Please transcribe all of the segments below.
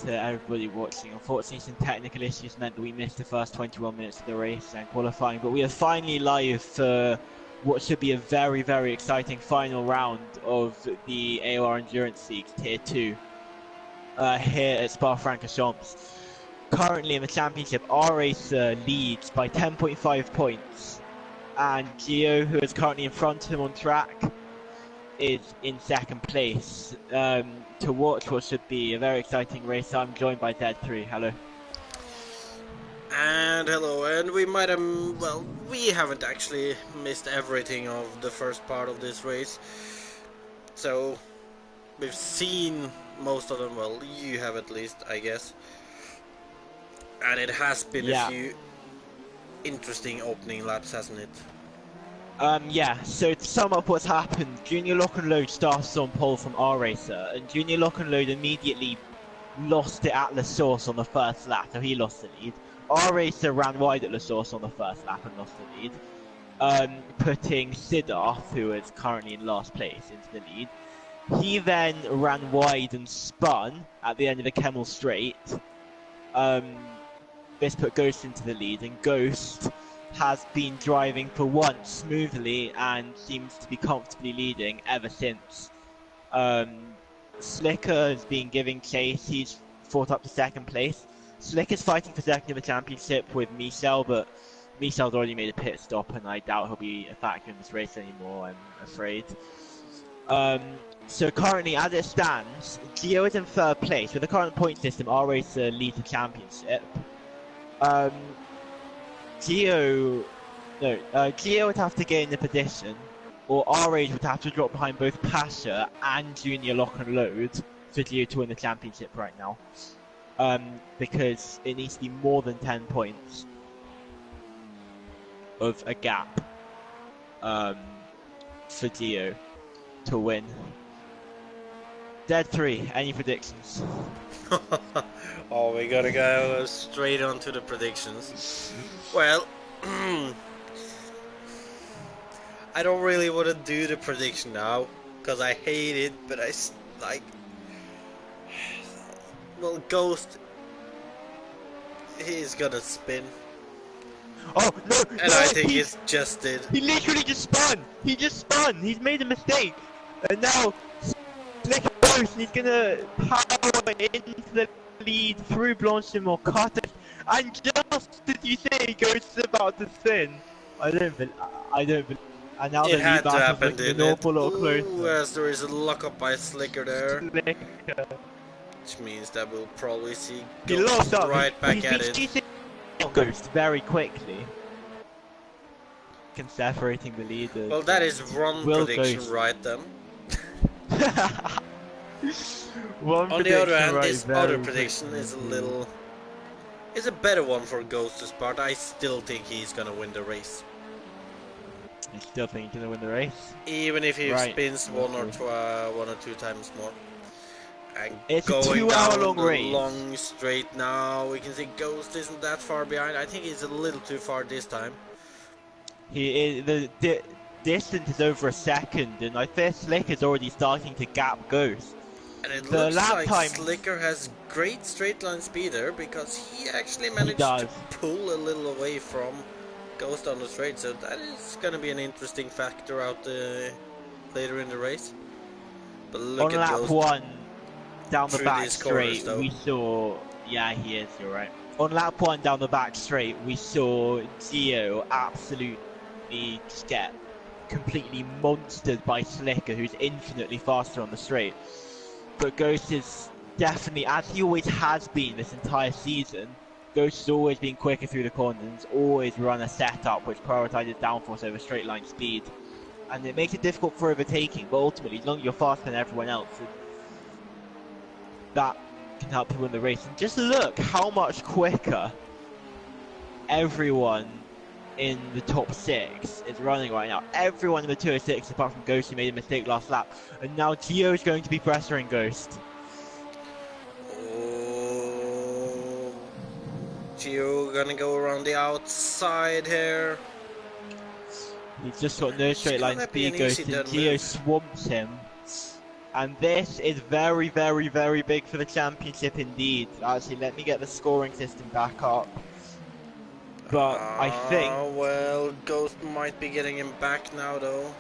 to everybody watching. Unfortunately, some technical issues meant that we missed the first 21 minutes of the race and qualifying, but we are finally live for what should be a very, very exciting final round of the AOR Endurance League Tier 2 here at Francorchamps. Currently in the championship, R10 leads by 10.5 points, and Gio, who is currently in front of him on track, is in second place. To watch what should be a very exciting race, I'm joined by Dead3. Hello. And hello, and we might have, well, we haven't actually missed everything of the first part of this race. So, we've seen most of them, well, you have at least, I guess. And it has been a few interesting opening laps, hasn't it? Yeah, so to sum up what's happened, Junior Lock and Load started on pole from R-Racer, and Junior Lock and Load immediately lost it at La Source on the first lap, so he lost the lead. R-Racer ran wide at La Source on the first lap and lost the lead, putting Siddharth, who is currently in last place, into the lead. He then ran wide and spun at the end of the Kemmel Straight. This put Ghost into the lead, and Ghost has been driving for once smoothly and seems to be comfortably leading ever since. Slicker has been giving chase. He's fought up to second place. Slicker's fighting for second in the championship with Michel, but Michel's already made a pit stop, and I doubt he'll be a factor in this race anymore, I'm afraid. So currently, as it stands, Gio is in third place. With the current point system, R-Racer leads the championship. Gio would have to gain the position, or R-Rage would have to drop behind both Pasha and Junior Lock and Load for Gio to win the championship right now. Because it needs to be more than 10 points of a gap for Gio to win. Dead3, any predictions? Oh, we gotta go straight on to the predictions. Well, I don't really want to do the prediction now, because I hate it, but I like... Well, Ghost, he's gonna spin. Oh, no! And no, I think he's just did. He literally just spun! He just spun! He's made a mistake! And now, Slicker Ghost, and he's gonna power into the lead through Blanchimont, cut it, and just as you say, Ghost is about to spin. I don't believe. And now it had to happen, didn't it? Ooh, as there is a lock-up by Slicker there. Which means that we'll probably see Ghost right back at it. Ghost very quickly. Separating the leaders. Well, that is one prediction Ghost. Right then. On the other hand, this other prediction is a little... is a better one for Ghost's part. I still think he's gonna win the race. You still think he's gonna win the race? Even if he spins one or two times more. And it's going a 2-hour-long race. Long straight now, we can see Ghost isn't that far behind. I think he's a little too far this time. He is, the distance is over a second, and I think Slick is already starting to gap Ghost. And it looks like Slicker has great straight line speed there, because he actually managed to pull a little away from Ghost on the straight, so that is going to be an interesting factor out later in the race. But look at Ghost. On lap 1, down the back straight, we saw... Yeah, he is, you're right. On lap 1, down the back straight, we saw Gio absolutely just get completely monstered by Slicker, who's infinitely faster on the straight. But Ghost is definitely, as he always has been this entire season, Ghost has always been quicker through the corners, always run a setup which prioritizes downforce over straight line speed. And it makes it difficult for overtaking, but ultimately, as long as you're faster than everyone else, that can help you win the race. And just look how much quicker everyone in the top 6 is running right now. Everyone in the 206, apart from Ghost, who made a mistake last lap. And now Gio is going to be pressuring Ghost. Oh, Gio gonna go around the outside here. He's just got no straight line speed, Ghost, and Gio swamps him. And this is very, very, very big for the championship indeed. Actually, let me get the scoring system back up. But I think... well, Ghost might be getting him back now though.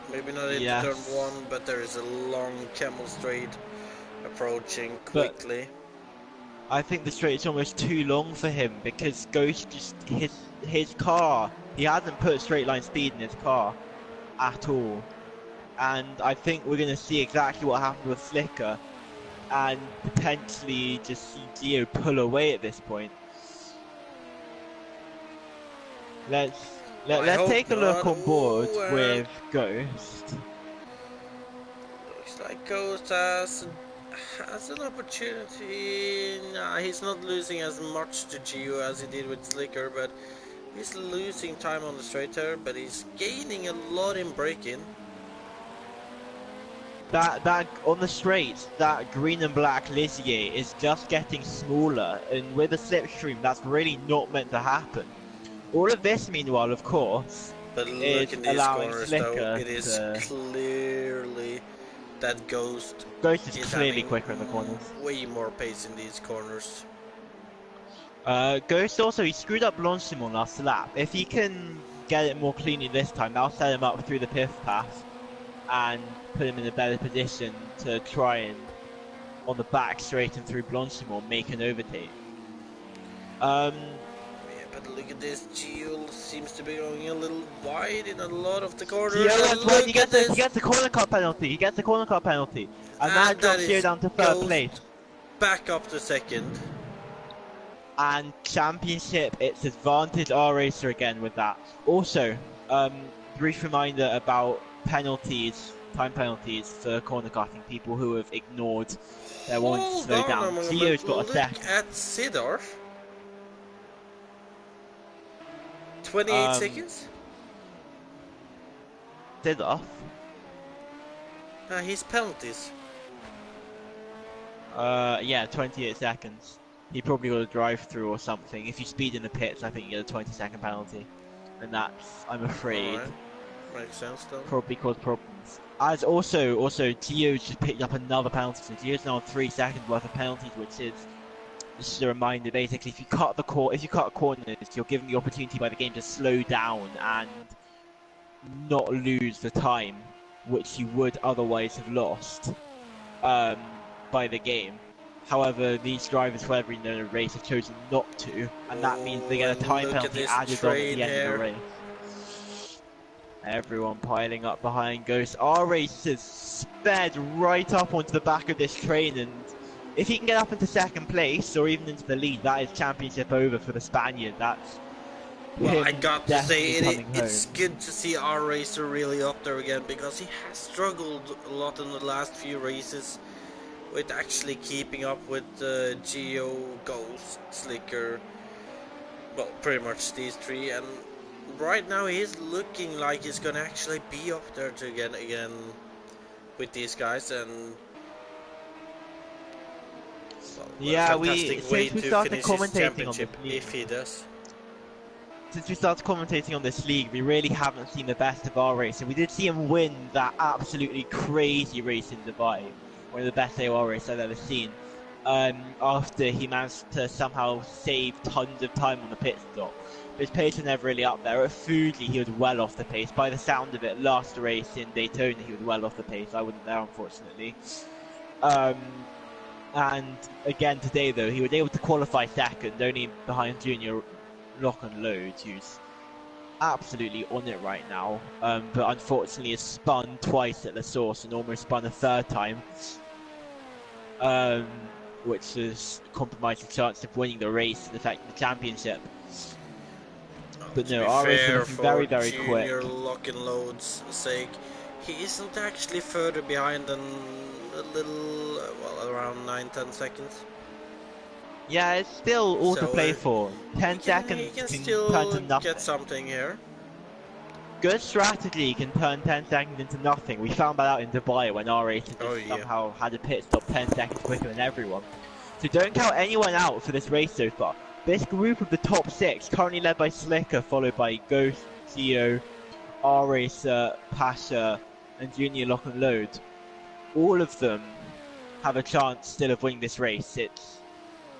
Maybe not into turn 1, but there is a long camel straight approaching quickly. But I think the straight's almost too long for him because Ghost just his car. He hasn't put straight line speed in his car at all. And I think we're going to see exactly what happened with Slicker and potentially just see Gio pull away at this point. Let's take a look on board with Ghost. Looks like Ghost has an opportunity. Nah, he's not losing as much to Gio as he did with Slicker, but he's losing time on the straight there, but he's gaining a lot in braking. That on the straights, that green and black Ligier is just getting smaller, and with a slipstream, that's really not meant to happen. All of this, meanwhile, of course, but is look in these allowing corners, Slicker though, it is clearly that Ghost is clearly quicker in the corners. Way more pace in these corners. Ghost also, he screwed up Blanchimont last lap. If he can get it more cleanly this time, that'll set him up through the pith path and put him in a better position to try and, on the back straight and through Blanchimont, make an overtake. Yeah, but look at this, Gio seems to be going a little wide in a lot of the corners. Yeah, look he gets the corner cut penalty, and that drops Gio down to third place. Back up to second. And championship, it's advantage R Racer again with that. Also, brief reminder about penalties, time penalties for corner cutting, people who have ignored their wanting to slow down. Gio's got a second. Look at Sidor. 28 seconds? Sidor? His penalties. Yeah, 28 seconds. He probably got a drive-through or something. If you speed in the pits, I think you get a 20-second penalty. And that's, I'm afraid, right. Makes sense though. Probably caused problems. As also Gio's just picked up another penalty. So Gio's now on 3 seconds worth of penalties, which is just a reminder. Basically, if you cut corners, you're given the opportunity by the game to slow down and not lose the time which you would otherwise have lost by the game. However, these drivers, for whatever reason in a race, have chosen not to, and that means they get a time penalty added on at the end of the race. Everyone piling up behind Ghost. Our race has sped right up onto the back of this train, and if he can get up into second place or even into the lead, that is championship over for the Spaniard. That's well, I got to say it's good to see our racer really up there again, because he has struggled a lot in the last few races with actually keeping up with Gio, Ghost, Slicker, well, pretty much these three, and right now he's looking like he's gonna actually be up there to again with these guys, and well, yeah, since we started commentating on this league, if he does. Since we started commentating on this league, we really haven't seen the best of our racer. We did see him win that absolutely crazy race in Dubai, one of the best AOR races I've ever seen, after he managed to somehow save tons of time on the pit stop. But his pace was never really up there. At Fuji, he was well off the pace. By the sound of it, last race in Daytona, he was well off the pace. I wasn't there, unfortunately. And again today, though, he was able to qualify second, only behind Junior Lock and Load, who's absolutely on it right now, but unfortunately has spun twice at the source and almost spun a third time, which has compromised the chance of winning the race and affecting the championship. But no, our race is looking very, very quick. For Lock and Load's sake, he isn't actually further behind than a little, well, around 9-10 seconds. Yeah, it's still all to play for. 10 seconds he can turn still to nothing. get something here. Good strategy can turn 10 seconds into nothing. We found that out in Dubai when our race somehow had a pit stop 10 seconds quicker than everyone. So don't count anyone out for this race so far. This group of the top 6, currently led by Slicker, followed by Ghost, Gio, R Racer, Pasha, and Junior Lock and Load, all of them have a chance still of winning this race. It's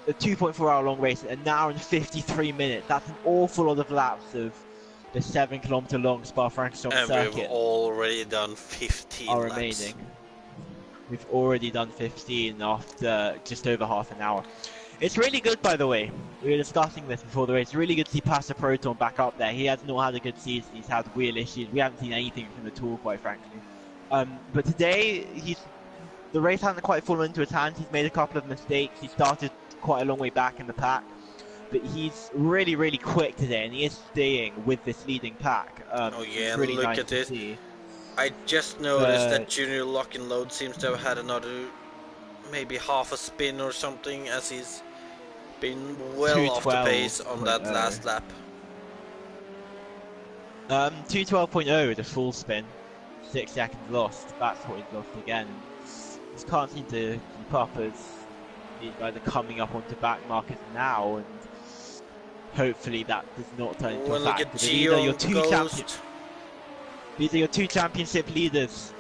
a 2.4-hour long race, an hour and 53 minutes. That's an awful lot of laps of the 7-kilometer long Spa-Francorchamps And we've circuit already done 15 are laps. remaining. We've already done 15 after just over half an hour. It's really good, by the way. We were discussing this before the race. It's really good to see Pastor Proton back up there. He has not had a good season. He's had wheel issues. We haven't seen anything from the tour, quite frankly. But today, the race hasn't quite fallen into his hands. He's made a couple of mistakes. He started quite a long way back in the pack. But he's really, really quick today, and he is staying with this leading pack. Oh yeah, really look nice at to this. see. I just noticed that Junior Lock and Load seems to have had another, maybe half a spin or something, as he's been well off the pace on that last lap. 212.0 with a full spin, 6 seconds lost. That's what he's lost again. Just can't seem to keep up as these guys are coming up onto back markers now, and hopefully that does not turn into a factor. These are your two championship leaders,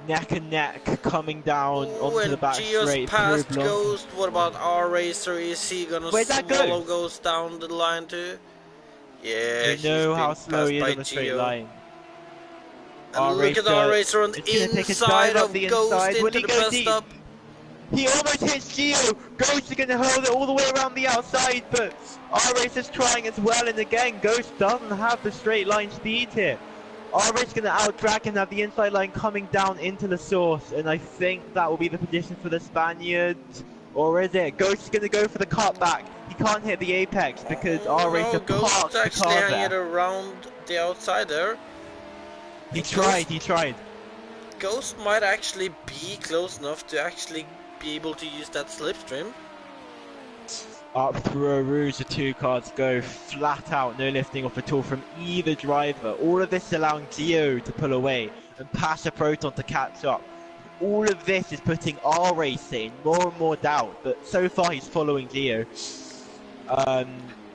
neck and neck, coming down onto the back straight. Past Ghost. What about R Racer? Is he gonna swallow Ghost down the line too? Yeah, you know how slow he is on the straight line. And look at R Racer on the inside of Ghost into the best stop. He almost hits Gio. Ghost is gonna hold it all the way around the outside, but R Racer's trying as well, and again, Ghost doesn't have the straight line speed here. R-Race's going to out-drag and have the inside line coming down into the source, and I think that will be the position for the Spaniard. Or is it? Ghost is going to go for the cutback. He can't hit the apex because R-Racer parked the car there. Ghost actually hanging around the outside there. He tried. Ghost might actually be close enough to actually be able to use that slipstream. Up through a rouge, the two cars go flat out, no lifting off at all from either driver. All of this allowing Gio to pull away and pass a Proton to catch up. All of this is putting R Race in more and more doubt, but so far he's following Gio.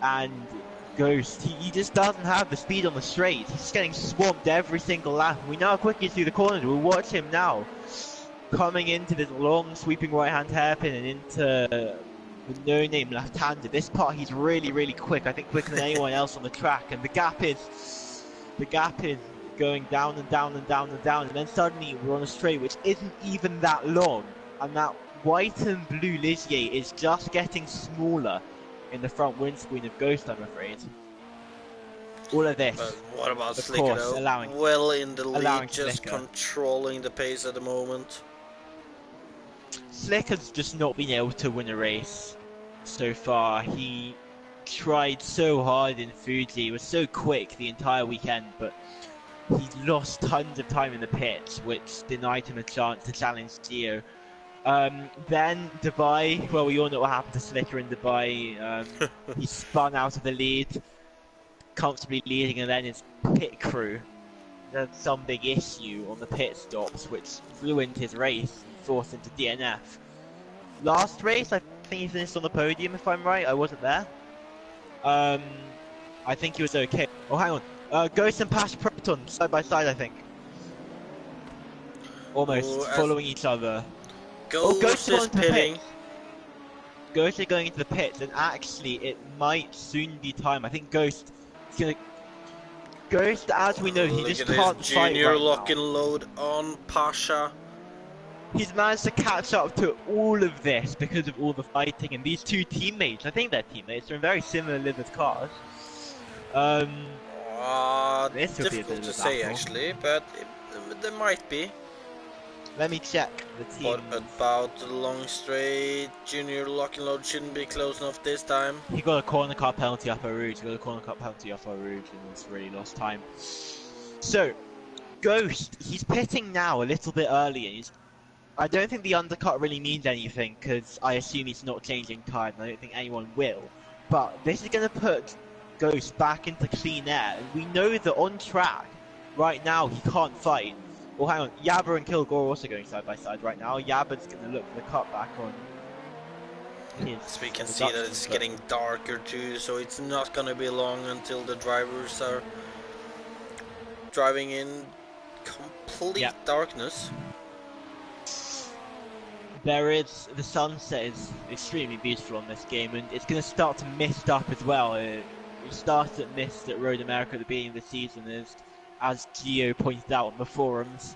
And Ghost, he just doesn't have the speed on the straight. He's getting swamped every single lap. We know how quick he's through the corners. We'll watch him now coming into this long sweeping right hand hairpin and into the no-name left-hander. This part he's really, really quick. I think quicker than anyone else on the track. And the gap is going down and down and down and down. And then suddenly we're on a straight which isn't even that long. And that white and blue Ligier is just getting smaller in the front windscreen of Ghost, I'm afraid. All of this. But what about Slicker though? Well in the lead, just controlling the pace at the moment. Slicker's just not been able to win a race so far. He tried so hard in Fuji, he was so quick the entire weekend, but he lost tons of time in the pits, which denied him a chance to challenge Gio. Then Dubai, well, we all know what happened to Slicker in Dubai. He spun out of the lead, comfortably leading, and then his pit crew had some big issue on the pit stops, which ruined his race and forced him to DNF. Last race, I think he finished on the podium, if I'm right. I wasn't there. I think he was okay. Oh, hang on. Ghost and Pash Proton, side by side, I think. Almost following each other. Ghost is pitting. Ghost is going into the pits, and actually, it might soon be time. I think Ghost is going to... Ghost, as we know, he just can't fight Junior Lock and Load on Pasha. He's managed to catch up to all of this because of all the fighting, and these two teammates, I think they're teammates, they're in very similar livered cars. This would difficult to say actually, but there might be. Let me check the team. What about the long straight? Junior Lock and Load shouldn't be close enough this time. He got a corner car penalty off our Rouge. And it's really lost time. So, Ghost, he's pitting now a little bit early, and I don't think the undercut really means anything because I assume he's not changing time, and I don't think anyone will. But this is going to put Ghost back into clean air, and we know that on track right now he can't fight. Well, hang on, Yabba and Kilgore are also going side by side right now. Yabba's going to look for the cutback on his... So we can see that it's getting darker too, so it's not going to be long until the drivers are driving in complete darkness. The sunset is extremely beautiful on this game, and it's going to start to mist up as well. It started at mist at Road America at the beginning of the season, as Gio pointed out on the forums.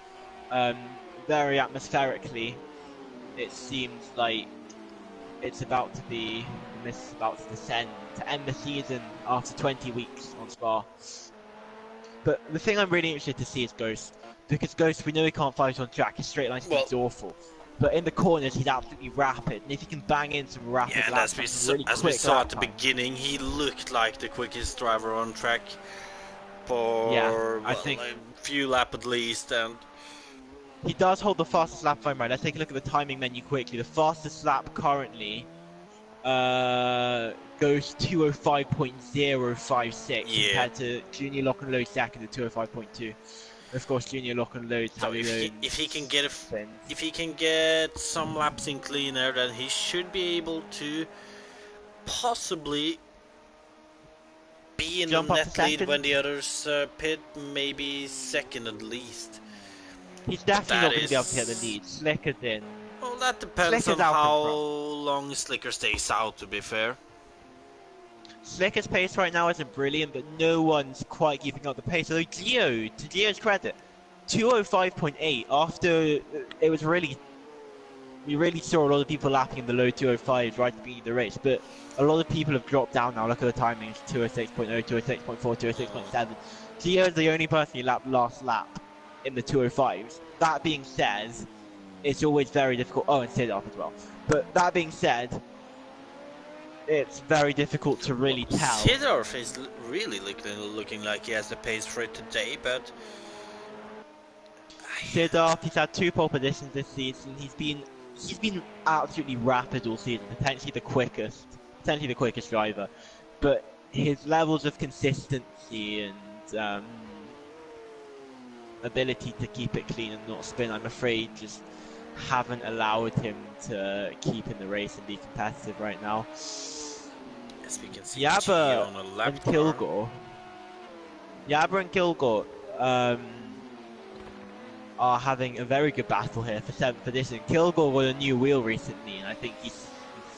Very atmospherically, it seems like it's about to be, the mist is about to descend to end the season after 20 weeks on Spa. But the thing I'm really interested to see is Ghost, because Ghost, we know he can't fight on track. His straight line speed's awful. But in the corners, he's absolutely rapid, and if he can bang in some rapid laps, as we saw at the beginning, he looked like the quickest driver on track for I think a few laps at least, and he does hold the fastest lap time right. Let's take a look at the timing menu quickly. The fastest lap currently goes 205.056 compared to Junior Lock and Load second at 205.2. Of course, Junior Lock and Load. So if he can get some laps in cleaner, then he should be able to possibly be in the net lead when the others pit, maybe second at least. He's definitely not going to be able to get the lead. Slicker's in. Well, that depends on how long Slicker stays out, to be fair. Slicker's pace right now isn't brilliant, but no one's quite keeping up the pace. Although Gio, to Gio's credit, 205.8 after it was really... We really saw a lot of people lapping in the low 205s right at the beginning of the race, but a lot of people have dropped down now. Look at the timings, 206.0, 206.4, 206.7. Gio's the only person who lapped last lap in the 205s. That being said, it's always very difficult. Oh, and Sidorf as well. But that being said, it's very difficult to really tell. Sidorf is really looking like he has the pace for it today, but Sidorf, he's had 2 pole positions this season. He's been absolutely rapid all season, potentially the quickest driver. But his levels of consistency and ability to keep it clean and not spin, I'm afraid, just haven't allowed him to keep in the race and be competitive right now. As we can see, Yabba and Kilgore are having a very good battle here for 7th position. Kilgore got a new wheel recently, and I think he's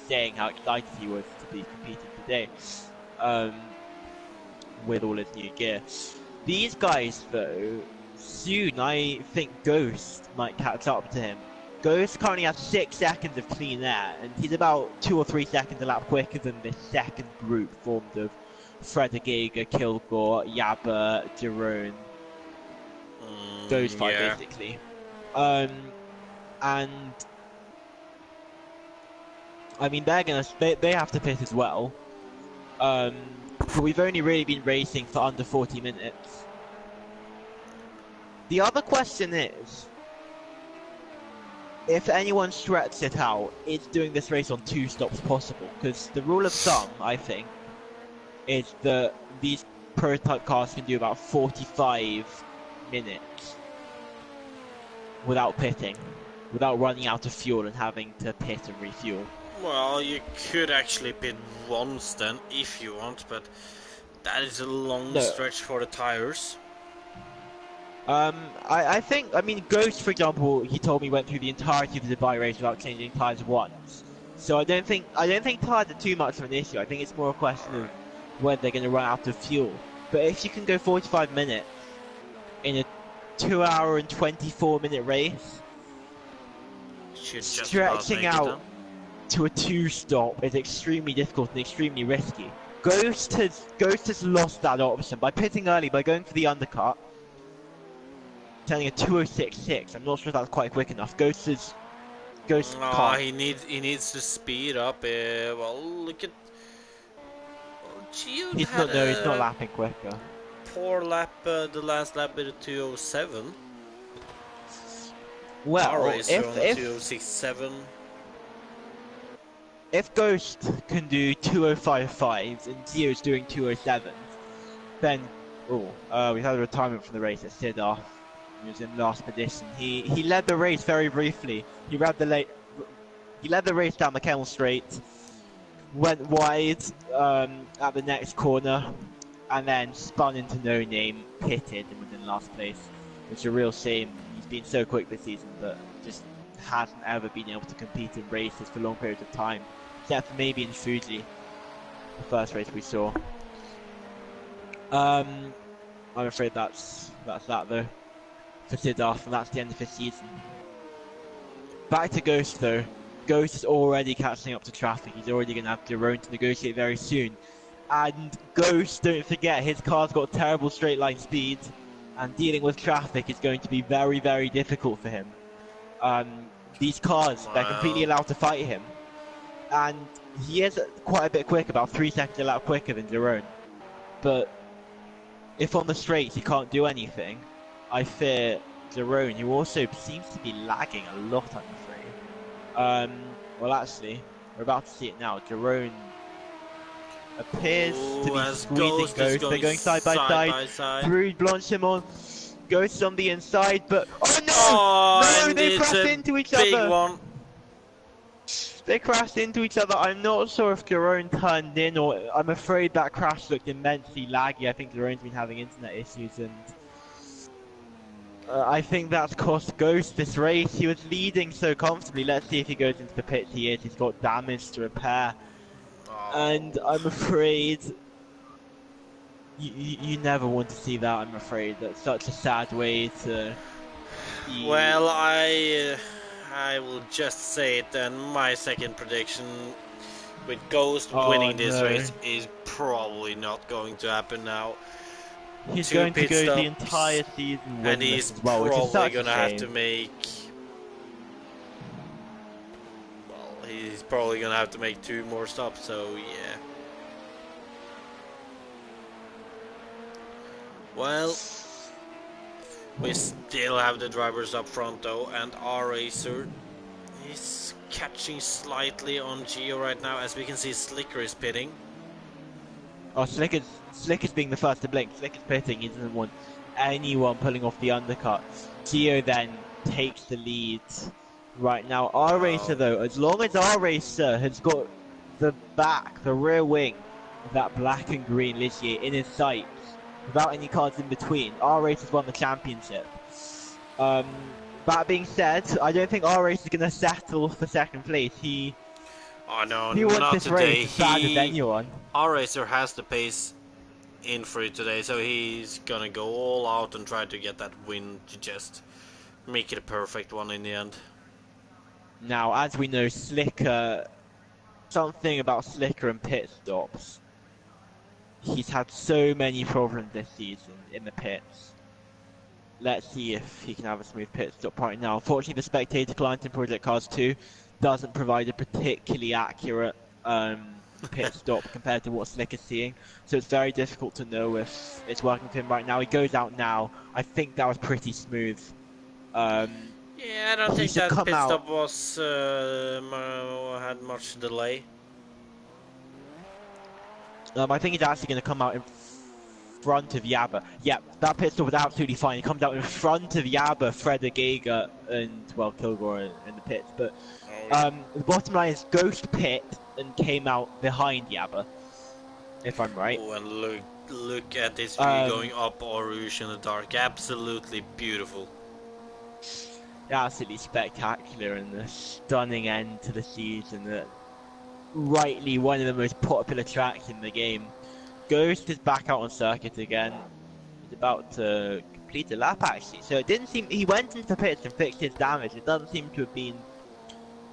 saying how excited he was to be competing today with all his new gear. These guys, though, soon I think Ghost might catch up to him. Ghost currently has 6 seconds of clean air, and he's about 2 or 3 seconds a lap quicker than this second group formed of Fredergager, Kilgore, Yabba, Jerome. Those 5 basically. And I mean they have to pit as well. But we've only really been racing for under 40 minutes. The other question is, if anyone stretches it out, is doing this race on 2 stops possible? Because the rule of thumb, I think, is that these prototype cars can do about 45 minutes without pitting, without running out of fuel and having to pit and refuel. Well, you could actually pit once then, if you want, but that is a long stretch for the tires. I think, I mean, Ghost, for example, he told me went through the entirety of the Dubai race without changing tires once. So I don't think tires are too much of an issue. I think it's more a question of whether they're going to run out of fuel. But if you can go 45 minutes in a 2 hour and 24 minute race, stretching out to a 2 stop is extremely difficult and extremely risky. Ghost has lost that option by pitting early, by going for the undercut, turning a 206.6. I'm not sure if that's quite quick enough. Ghost can't. He needs to speed up. Well, look at. Well, Gio he's not lapping quicker. Poor lap, the last lap with a 207. Well, if 206.7. If Ghost can do 205.5s and Gio's doing 207, then we had a retirement from the race at Sidorf. He was in last position. He led the race very briefly. He led the race down the Kemmel Straight, went wide at the next corner, and then spun into No Name, pitted, and was in last place. Which is a real shame. He's been so quick this season, but just hasn't ever been able to compete in races for long periods of time, except for maybe in Fuji, the first race we saw. I'm afraid that's that though for Siddharth, and that's the end of his season. Back to Ghost though. Ghost is already catching up to traffic. He's already going to have Jerome to negotiate very soon. And Ghost, don't forget, his car's got terrible straight line speed, and dealing with traffic is going to be very, very difficult for him. These cars, they're completely allowed to fight him. And he is quite a bit quick, about 3 seconds a lap quicker than Jerome. But if on the straights he can't do anything, I fear Jerome, who also seems to be lagging a lot, I'm afraid. Well, actually, we're about to see it now. Jerome appears to be squeezing Ghost. They're going side by side. Through Blanchimont. Ghost on the inside, but oh no! No, they crashed into each other. They crashed into each other. I'm not sure if Jerome turned in, or I'm afraid that crash looked immensely laggy. I think Jerome's been having internet issues, and I think that's cost Ghost this race. He was leading so comfortably. Let's see if he goes into the pits. He is. He's got damage to repair. And I'm afraid you never want to see that, I'm afraid. That's such a sad way to... Well, I will just say it then. My second prediction with Ghost winning this race is probably not going to happen now. He's going to go the entire season and he's probably going to have to make... Well, he's probably going to have to make 2 more stops, so yeah. Well, we still have the drivers up front though, and R-Racer is catching slightly on Gio right now. As we can see, Slicker is pitting. Oh, Slicker's being the first to blink. Slicker's pitting. He doesn't want anyone pulling off the undercut. Gio then takes the lead right now. R-Racer though, as long as R-Racer has got the rear wing of that black and green Ligier in his sights, without any cars in between, R-Racer's won the championship. That being said, I don't think R-Racer is going to settle for second place. He wants this race as bad as anyone. R-Racer has the pace in for it today, so he's going to go all out and try to get that win to just make it a perfect one in the end. Now, as we know, Slicker, something about Slicker and pit stops. He's had so many problems this season in the pits. Let's see if he can have a smooth pit stop right now. Unfortunately, the spectator client in Project Cars 2 doesn't provide a particularly accurate pit stop compared to what Slick is seeing. So it's very difficult to know if it's working for him right now. He goes out now. I think that was pretty smooth. Yeah, I don't think that pit stop was had much delay. I think he's actually going to come out in front of Yabba. Yeah, that pit stop was absolutely fine. He comes out in front of Yabba, Freda Geiger, and, well, Kilgore in the pits. But the bottom line is Ghost pit and came out behind Yabba, if I'm right. Oh, and look at this view going up Eau Rouge in the dark. Absolutely beautiful. Absolutely spectacular, and a stunning end to the season. Rightly one of the most popular tracks in the game. Ghost is back out on circuit again. He's about to complete a lap actually. So it didn't seem, he went into pits and fixed his damage. It doesn't seem to have been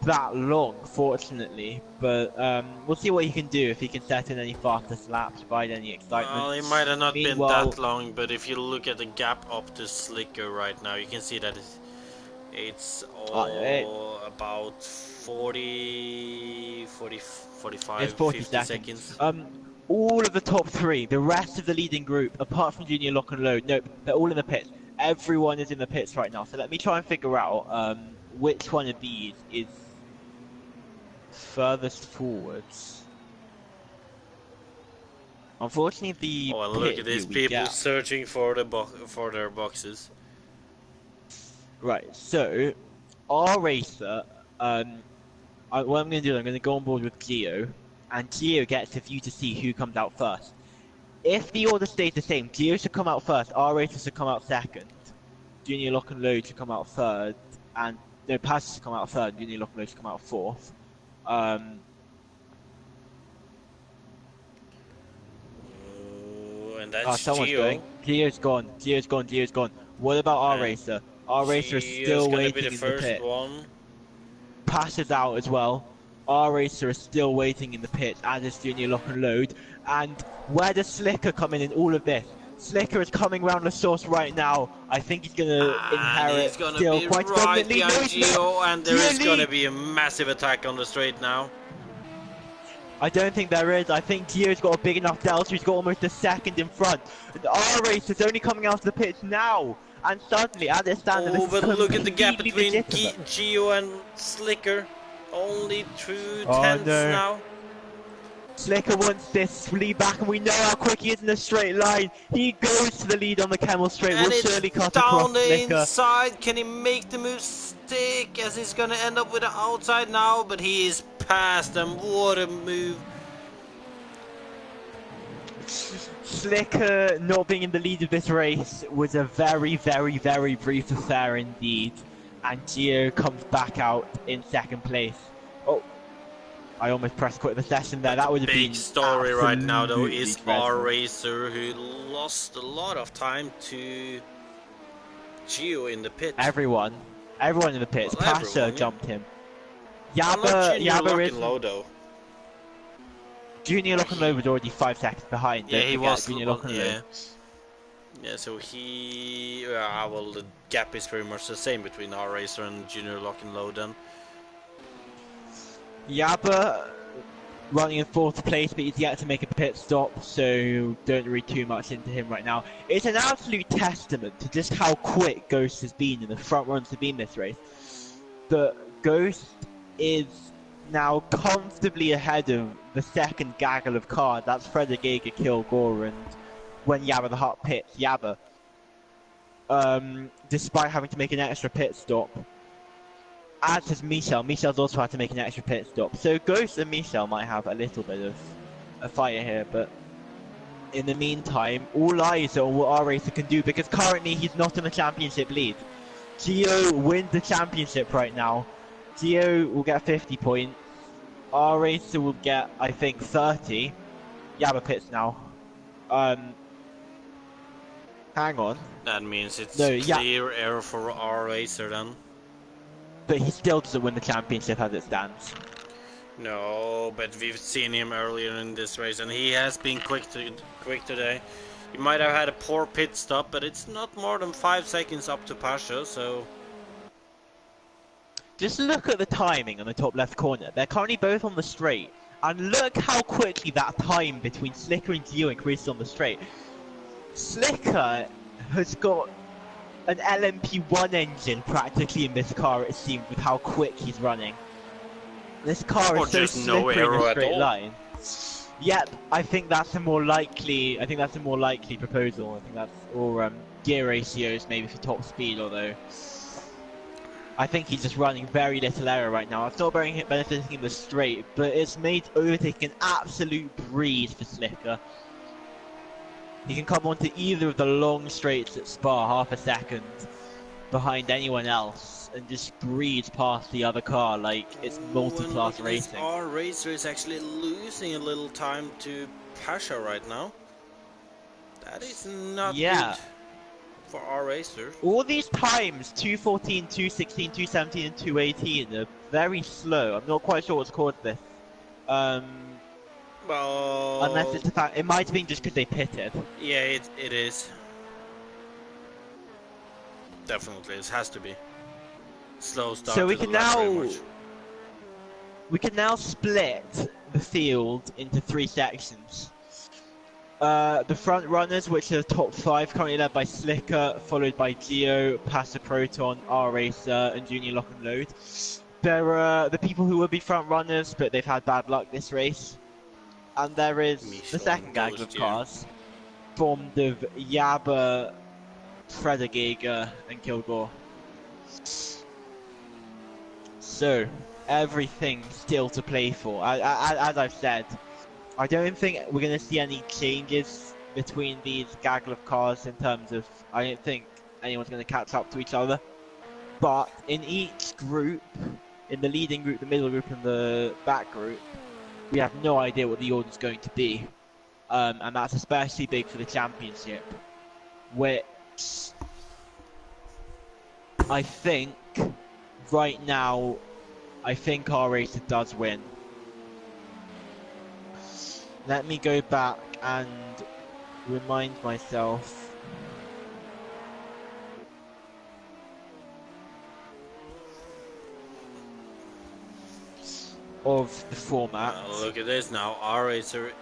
that long, fortunately. But we'll see what he can do, if he can set in any fastest laps, provide any excitement. Well, it might have not been that long, but if you look at the gap up to Slicker right now, you can see that it's all about 45, 50 seconds. All of the top 3, the rest of the leading group, apart from Junior Lock and Load, nope, they're all in the pits. Everyone is in the pits right now. So let me try and figure out which one of these is furthest forwards. Unfortunately, the look at these people searching for their boxes. Right, so R-Racer, what I'm going to do, I'm going to go on board with Gio, and Gio gets a view to see who comes out first. If the order stays the same, Gio should come out first, R-Racer should come out second, Junior Lock and Load should come out third, and no, Paz has come out third, Junior Lock and Load has come out fourth. And that's Someone's Gio. going. Gio's gone. Gio's gone. What about R Racer? R Racer is still waiting in the pit. One. Pass is out as well. R Racer is still waiting in the pit, as is Junior Lock and Load. And where does Slicker come in all of this? Slicker is coming round the source right now. I think he's going to inherit he's gonna still be quite right dominantly. behind Gio, and there is going to lead. be a massive attack on the straight now. I don't think there is. I think Gio's got a big enough delta. He's got almost a second in front. And R Racer is only coming out of the pits now. And suddenly, at this standard, but look at the gap between legitimate. Gio and Slicker. Only 2 tenths now. Slicker wants this lead back, and we know how quick he is in a straight line. He goes to the lead on the Camel Straight. And Will surely cut across down the Slicker. inside. Can he make the move stick? As he's gonna end up with the outside now, but he is past them. What a move! Slicker not being in the lead of this race was a very, very, very brief affair indeed. And Gio comes back out in second place. Oh, I almost pressed quit the session there. That would have been big story right now, though, is dreadful. R Racer, who lost a lot of time to Gio in the pit. Everyone in the pits. Well, Pasha jumped him. Junior Yabba is. Lock and Low. Junior Lock and Low was already 5 seconds behind. Yeah, he was. Junior Lock and Low. Yeah, so he... well, the gap is very much the same between R Racer and Junior Lock and Low then. Yabba running in 4th place, but he's yet to make a pit stop, so don't read too much into him right now. It's an absolute testament to just how quick Ghost has been in the front runs have been this race. But Ghost is now comfortably ahead of the second gaggle of cars. That's Frederick Geiger, Kilgore, and when Yabba the Hutt pits, Yabba. Despite having to make an extra pit stop. As has Michel. Michel's also had to make an extra pit stop. So Ghost and Michel might have a little bit of a fight here, but in the meantime, all eyes are on what R Racer can do, because currently he's not in the championship lead. Gio wins the championship right now. Gio will get 50 points. R Racer will get, I think, 30. Yabba pits now. Hang on. That means it's clear error for R Racer then. But he still doesn't win the championship as it stands. No, but we've seen him earlier in this race, and he has been quick today. He might have had a poor pit stop, but it's not more than 5 seconds up to Pasha, so... Just look at the timing on the top left corner. They're currently both on the straight. And look how quickly that time between Slicker and Gio increases on the straight. Slicker has got an LMP1 engine practically in this car, it seems, with how quick he's running. This car is so slippery in a straight line. Yep, I think that's a more likely. Proposal. I think that's or gear ratios maybe for top speed, although I think he's just running very little error right now. It's not benefiting in the straight, but it's made overtaking an absolute breeze for Slicker. He can come onto either of the long straights at Spa half a second behind anyone else and just breeze past the other car like it's multi-class racing. R Racer is actually losing a little time to Pasha right now. That is not good for R Racer. All these times, 2:14, 2:16, 2:17 and 2:18 are very slow. I'm not quite sure what's caused this. Well, unless it's the fact, it might have been just because they pitted. Yeah, it is. Definitely, it has to be. Slow start. So we can now split the field into 3 sections. The front runners, which are the top 5, currently led by Slicker, followed by Gio, Passa Proton, R Racer, and Junior Lock and Load. There are the people who would be front runners, but they've had bad luck this race. And there is the second gaggle of cars, formed of Yabba, Frederick Geiger, and Kilgore. So, everything still to play for. As I've said, I don't think we're going to see any changes between these gaggle of cars in terms of, I don't think anyone's going to catch up to each other. But in each group, in the leading group, the middle group, and the back group, we have no idea what the order is going to be. And that's especially big for the championship, which I think right now, I think our racer does win. Let me go back and remind myself of the format. Look at this now. Our racer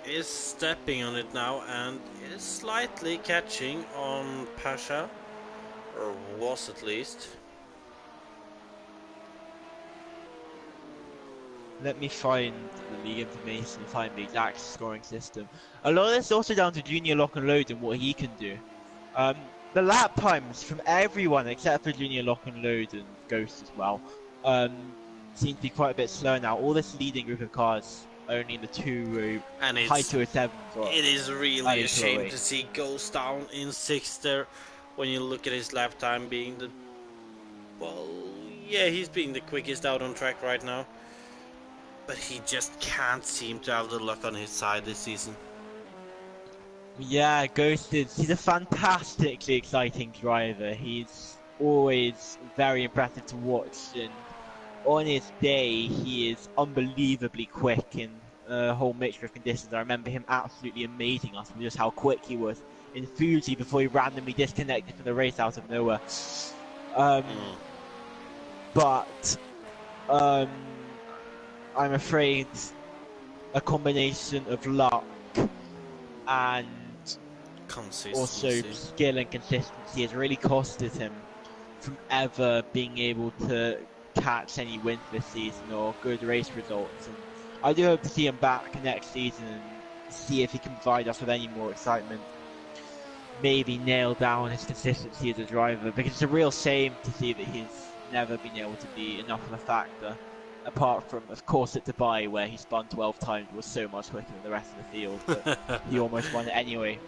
is stepping on it now and is slightly catching on Pasha, or was at least. Let me find the league information and find the exact scoring system. A lot of this is also down to Junior Lock and Load and what he can do. The lap times from everyone except for Junior Lock and Load and Ghost as well seem to be quite a bit slower now. All this leading group of cars only in the high 207s. It is really a shame to see Ghost down in 6th there when you look at his lap time being the... Well, yeah, he's being the quickest out on track right now. But he just can't seem to have the luck on his side this season. Yeah, Ghost he's a fantastically exciting driver. He's always very impressive to watch, and on his day he is unbelievably quick in a whole mixture of conditions. I remember him absolutely amazing us with just how quick he was in Fuji before he randomly disconnected from the race out of nowhere. But I'm afraid a combination of luck and also skill and consistency has really costed him from ever being able to catch any wins this season or good race results. And I do hope to see him back next season and see if he can provide us with any more excitement. Maybe nail down his consistency as a driver, because it's a real shame to see that he's never been able to be enough of a factor. Apart from, of course, at Dubai, where he spun 12 times, was so much quicker than the rest of the field, but he almost won it anyway.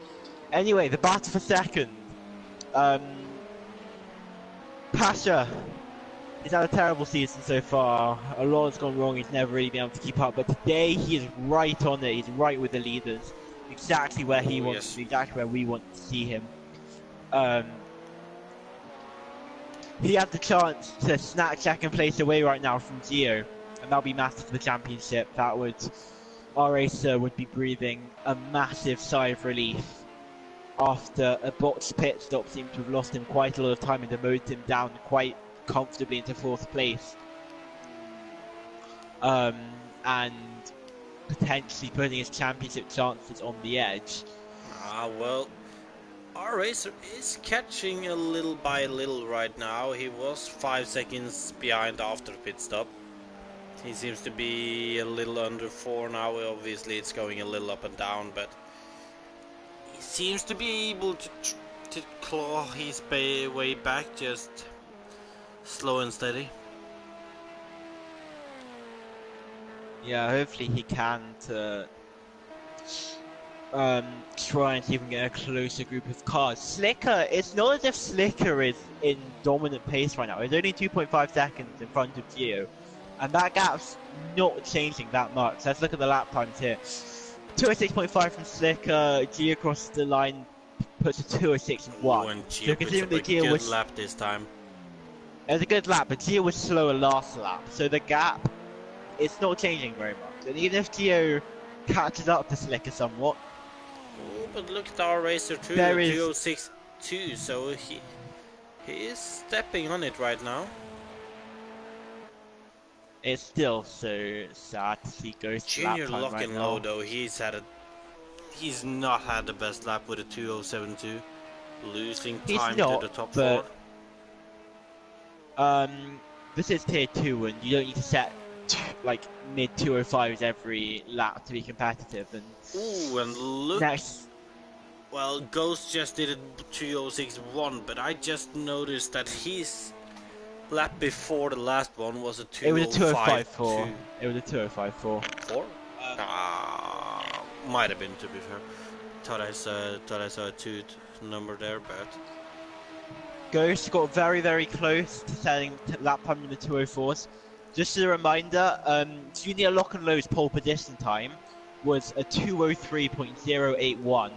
Anyway, the battle for second. Pasha, he's had a terrible season so far. A lot has gone wrong, he's never really been able to keep up, but today he is right on it, he's right with the leaders. Exactly where he wants to be, exactly where we want to see him. He had the chance to snatch second place away right now from Gio, and that'll be massive for the championship. That would, our racer would be breathing a massive sigh of relief after a botched pit stop seemed to have lost him quite a lot of time and demoted him down quite comfortably into 4th place. And potentially putting his championship chances on the edge. Well, our racer is catching a little by little right now. He was 5 seconds behind after the pit stop. He seems to be a little under 4 now. Obviously it's going a little up and down, but he seems to be able to claw his way back, just slow and steady. Yeah, hopefully he can try and see if we can get a closer group of cars. Slicker, it's not as if Slicker is in dominant pace right now. It's only 2.5 seconds in front of Gio, and that gap's not changing that much. Let's look at the lap times here. 206.5 from Slicker. Gio crosses the line, puts a 206.1. And Gio puts up a good lap this time. It was a good lap, but Gio was slower last lap, so the gap, it's not changing very much. And even if Gio catches up to Slicker somewhat, but look at our racer too, 206.2, so he is stepping on it right now. It's still so sad to see Ghost Junior Lock right and now. Load though, he's not had the best lap with a 207.2, losing time to the top 4. This is tier 2 and you don't need to set like mid 205s every lap to be competitive. And ooh, and look next. Well, Ghost just did a 206.1, but I just noticed that his lap before the last one was a 205.2. It was a 205.4. It was a 205.4. 4? Might have been, to be fair. Thought I saw a 2 number there, but Ghost got very, very close to setting lap time in the 204s. Just as a reminder, Junior Lock and Low's pole position time was a 203.081.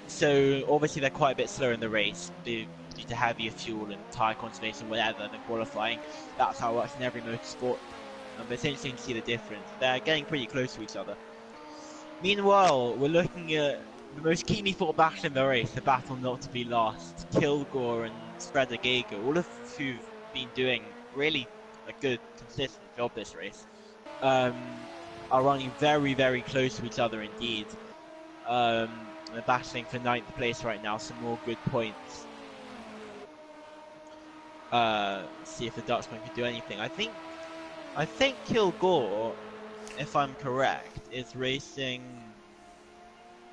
So obviously they're quite a bit slower in the race due to heavier fuel and tyre conservation, whatever, than qualifying. That's how it works in every motorsport. But it's interesting to see the difference. They're getting pretty close to each other. Meanwhile, we're looking at the most keenly fought battle in the race, the battle not to be lost. Kilgore and Spreader Geiger, all of who've been doing really a good, consistent job this race, are running very, very close to each other indeed. They're battling for 9th place right now, some more good points. See if the Dutchman can do anything. I think Kilgore, if I'm correct, is racing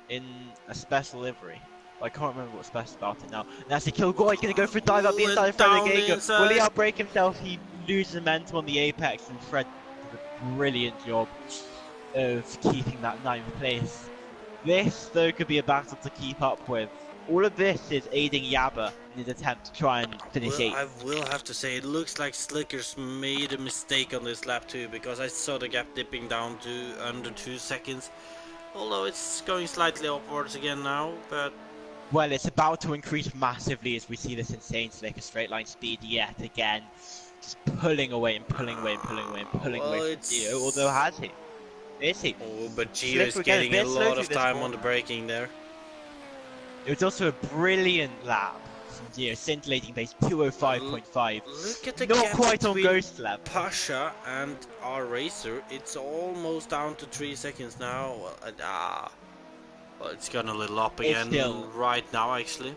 in a special livery. I can't remember what's special about it now. And that's a Kilgore. He's going to go for a dive up the inside of Fred Geiger. Will he outbrake himself? He loses momentum on the apex, and Fred does a brilliant job of keeping that 9th place. This, though, could be a battle to keep up with. All of this is aiding Yabba in his attempt to try and finish 8th. I will have to say, it looks like Slickers made a mistake on this lap too, because I saw the gap dipping down to under 2 seconds. Although it's going slightly upwards again now, but... Well, it's about to increase massively as we see this insane Slicker straight line speed yet again. Just pulling away and pulling away and pulling away and pulling away from Gio, although has he? Is he? Oh, but Gio is getting a lot of time on the braking there. It was also a brilliant lap from Gio, scintillating pace 205.5. Look at the Not gap quite on between Ghost level. Pasha and our racer. It's almost down to 3 seconds now. Well, it's gone a little up again right now, actually.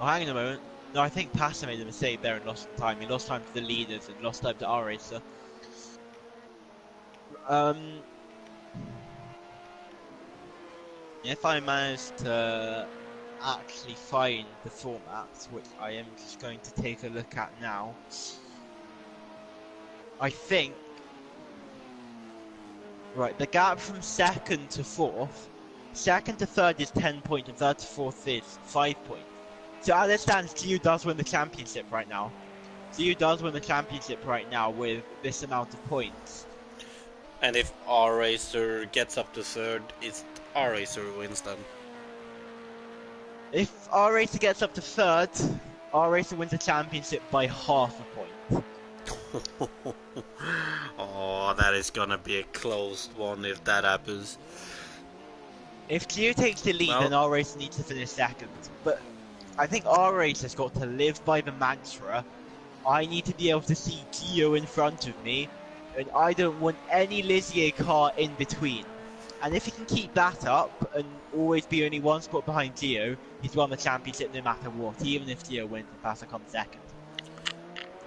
Oh, hang on a moment. No, I think Pasha made a mistake there and lost time. He lost time to the leaders and lost time to our racer. If I manage to actually find the formats, which I am just going to take a look at now, I think, right, the gap from 2nd to 4th, 2nd to 3rd is 10 points and 3rd to 4th is 5 points. So as it stands, Gio does win the championship right now. Gio does win the championship right now with this amount of points. And if our racer gets up to 3rd, it's our racer who wins then. If our racer gets up to 3rd, our racer wins the championship by half a point. Oh, that is gonna be a close one if that happens. If Gio takes the lead, then our racer needs to finish 2nd. But I think our racer's got to live by the mantra, I need to be able to see Gio in front of me, and I don't want any Ligier car in between. And if he can keep that up and always be only 1 spot behind Gio, he's won the championship no matter what, even if Gio wins and Passer comes 2nd.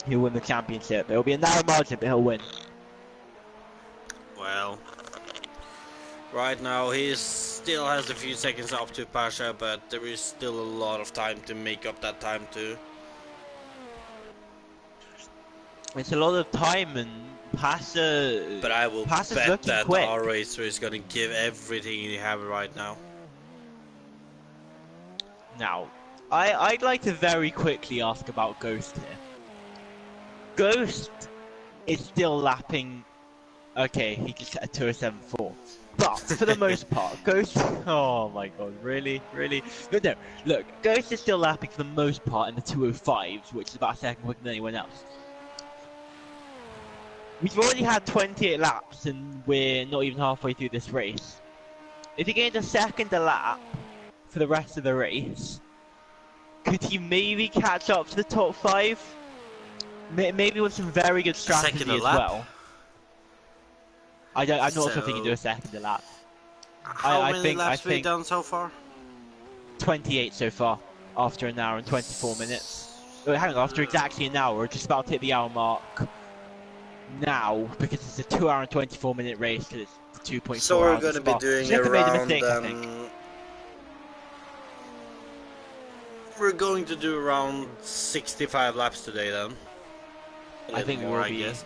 He'll win the championship. It'll be a narrow margin, but he'll win. Well, right now he still has a few seconds up to Pasha, but there is still a lot of time to make up that time too. It's a lot of time, and Pasha. But I will Pasha's bet looking that quick. our racer is going to give everything he has right now. Now, I'd like to very quickly ask about Ghost here. Ghost is still lapping. Okay, he just set a 207.4. But for the most part, Ghost. Oh my god, really? But no, look, Ghost is still lapping for the most part in the 205s, which is about a second quicker than anyone else. We've already had 28 laps and we're not even halfway through this race. If he gains a 2nd a lap for the rest of the race, could he maybe catch up to the top 5? Maybe with some very good strategy as well. I'm not sure if he can do a 2nd a lap. How many laps have we done so far? 28 so far, after an hour and 24 minutes. Oh, hang on, after exactly an hour, we're just about to hit the hour mark now, because it's a 2 hour and 24 minute race, because it's 2.4 hours. So we're going to be doing around, we're going to do around 65 laps today then. I think more, I guess.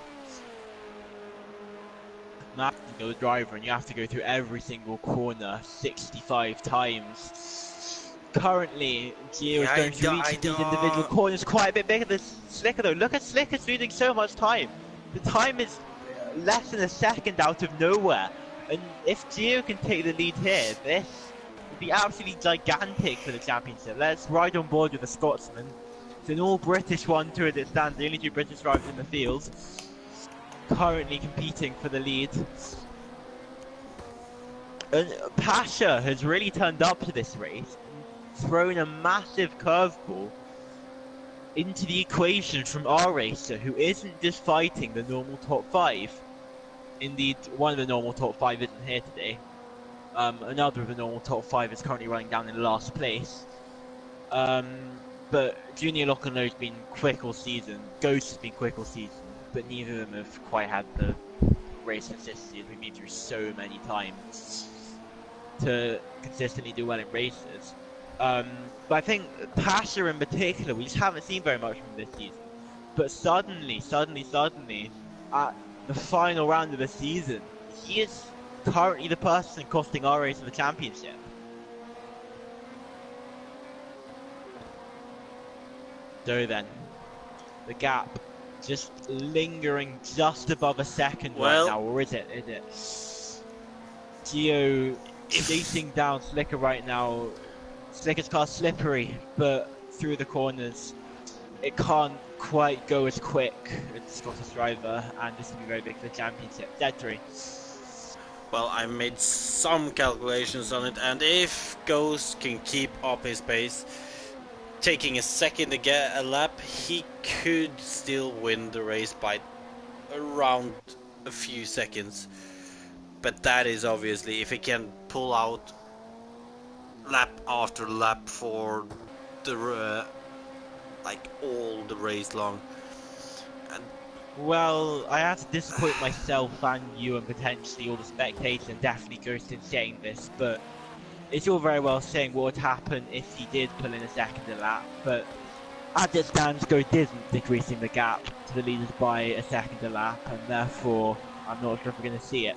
Now you're the driver and you have to go through every single corner 65 times. currently, Gio is going to reach these individual corners quite a bit bigger than Slicker though. Look at Slicker's losing so much time. The time is less than a second out of nowhere. And if Gio can take the lead here, this would be absolutely gigantic for the championship. Let's ride on board with the Scotsman. It's an all-British one too as it stands, the only two British drivers in the field. Currently competing for the lead. And Pasha has really turned up to this race, thrown a massive curveball into the equation from our racer, who isn't just fighting the normal top 5. Indeed, one of the normal top 5 isn't here today. Another of the normal top 5 is currently running down in last place. But Junior Lockenloh's been quick all season, Ghost has been quick all season, but neither of them have quite had the race consistency as we've been through so many times to consistently do well in races. But I think Pasha in particular, we just haven't seen very much from this season. But suddenly, at the final round of the season, he is currently the person costing our race of the championship. So then, the gap just lingering just above a second right now, or is it? Gio chasing down Slicker right now. Slicker's car slippery, but through the corners, it can't quite go as quick as the Scottish driver, and this will be very big for the championship. Dead 3. Well, I made some calculations on it, and if Ghost can keep up his pace, taking a second to get a lap, he could still win the race by around a few seconds. But that is obviously if he can pull out lap after lap for the like all the race long. And well, I have to disappoint myself and you and potentially all the spectators, and definitely Ghost in saying this, but it's all very well saying what would happen if he did pull in a second a lap, but as it stands, Ghost isn't decreasing the gap to the leaders by a second a lap, and therefore I'm not sure if we're going to see it.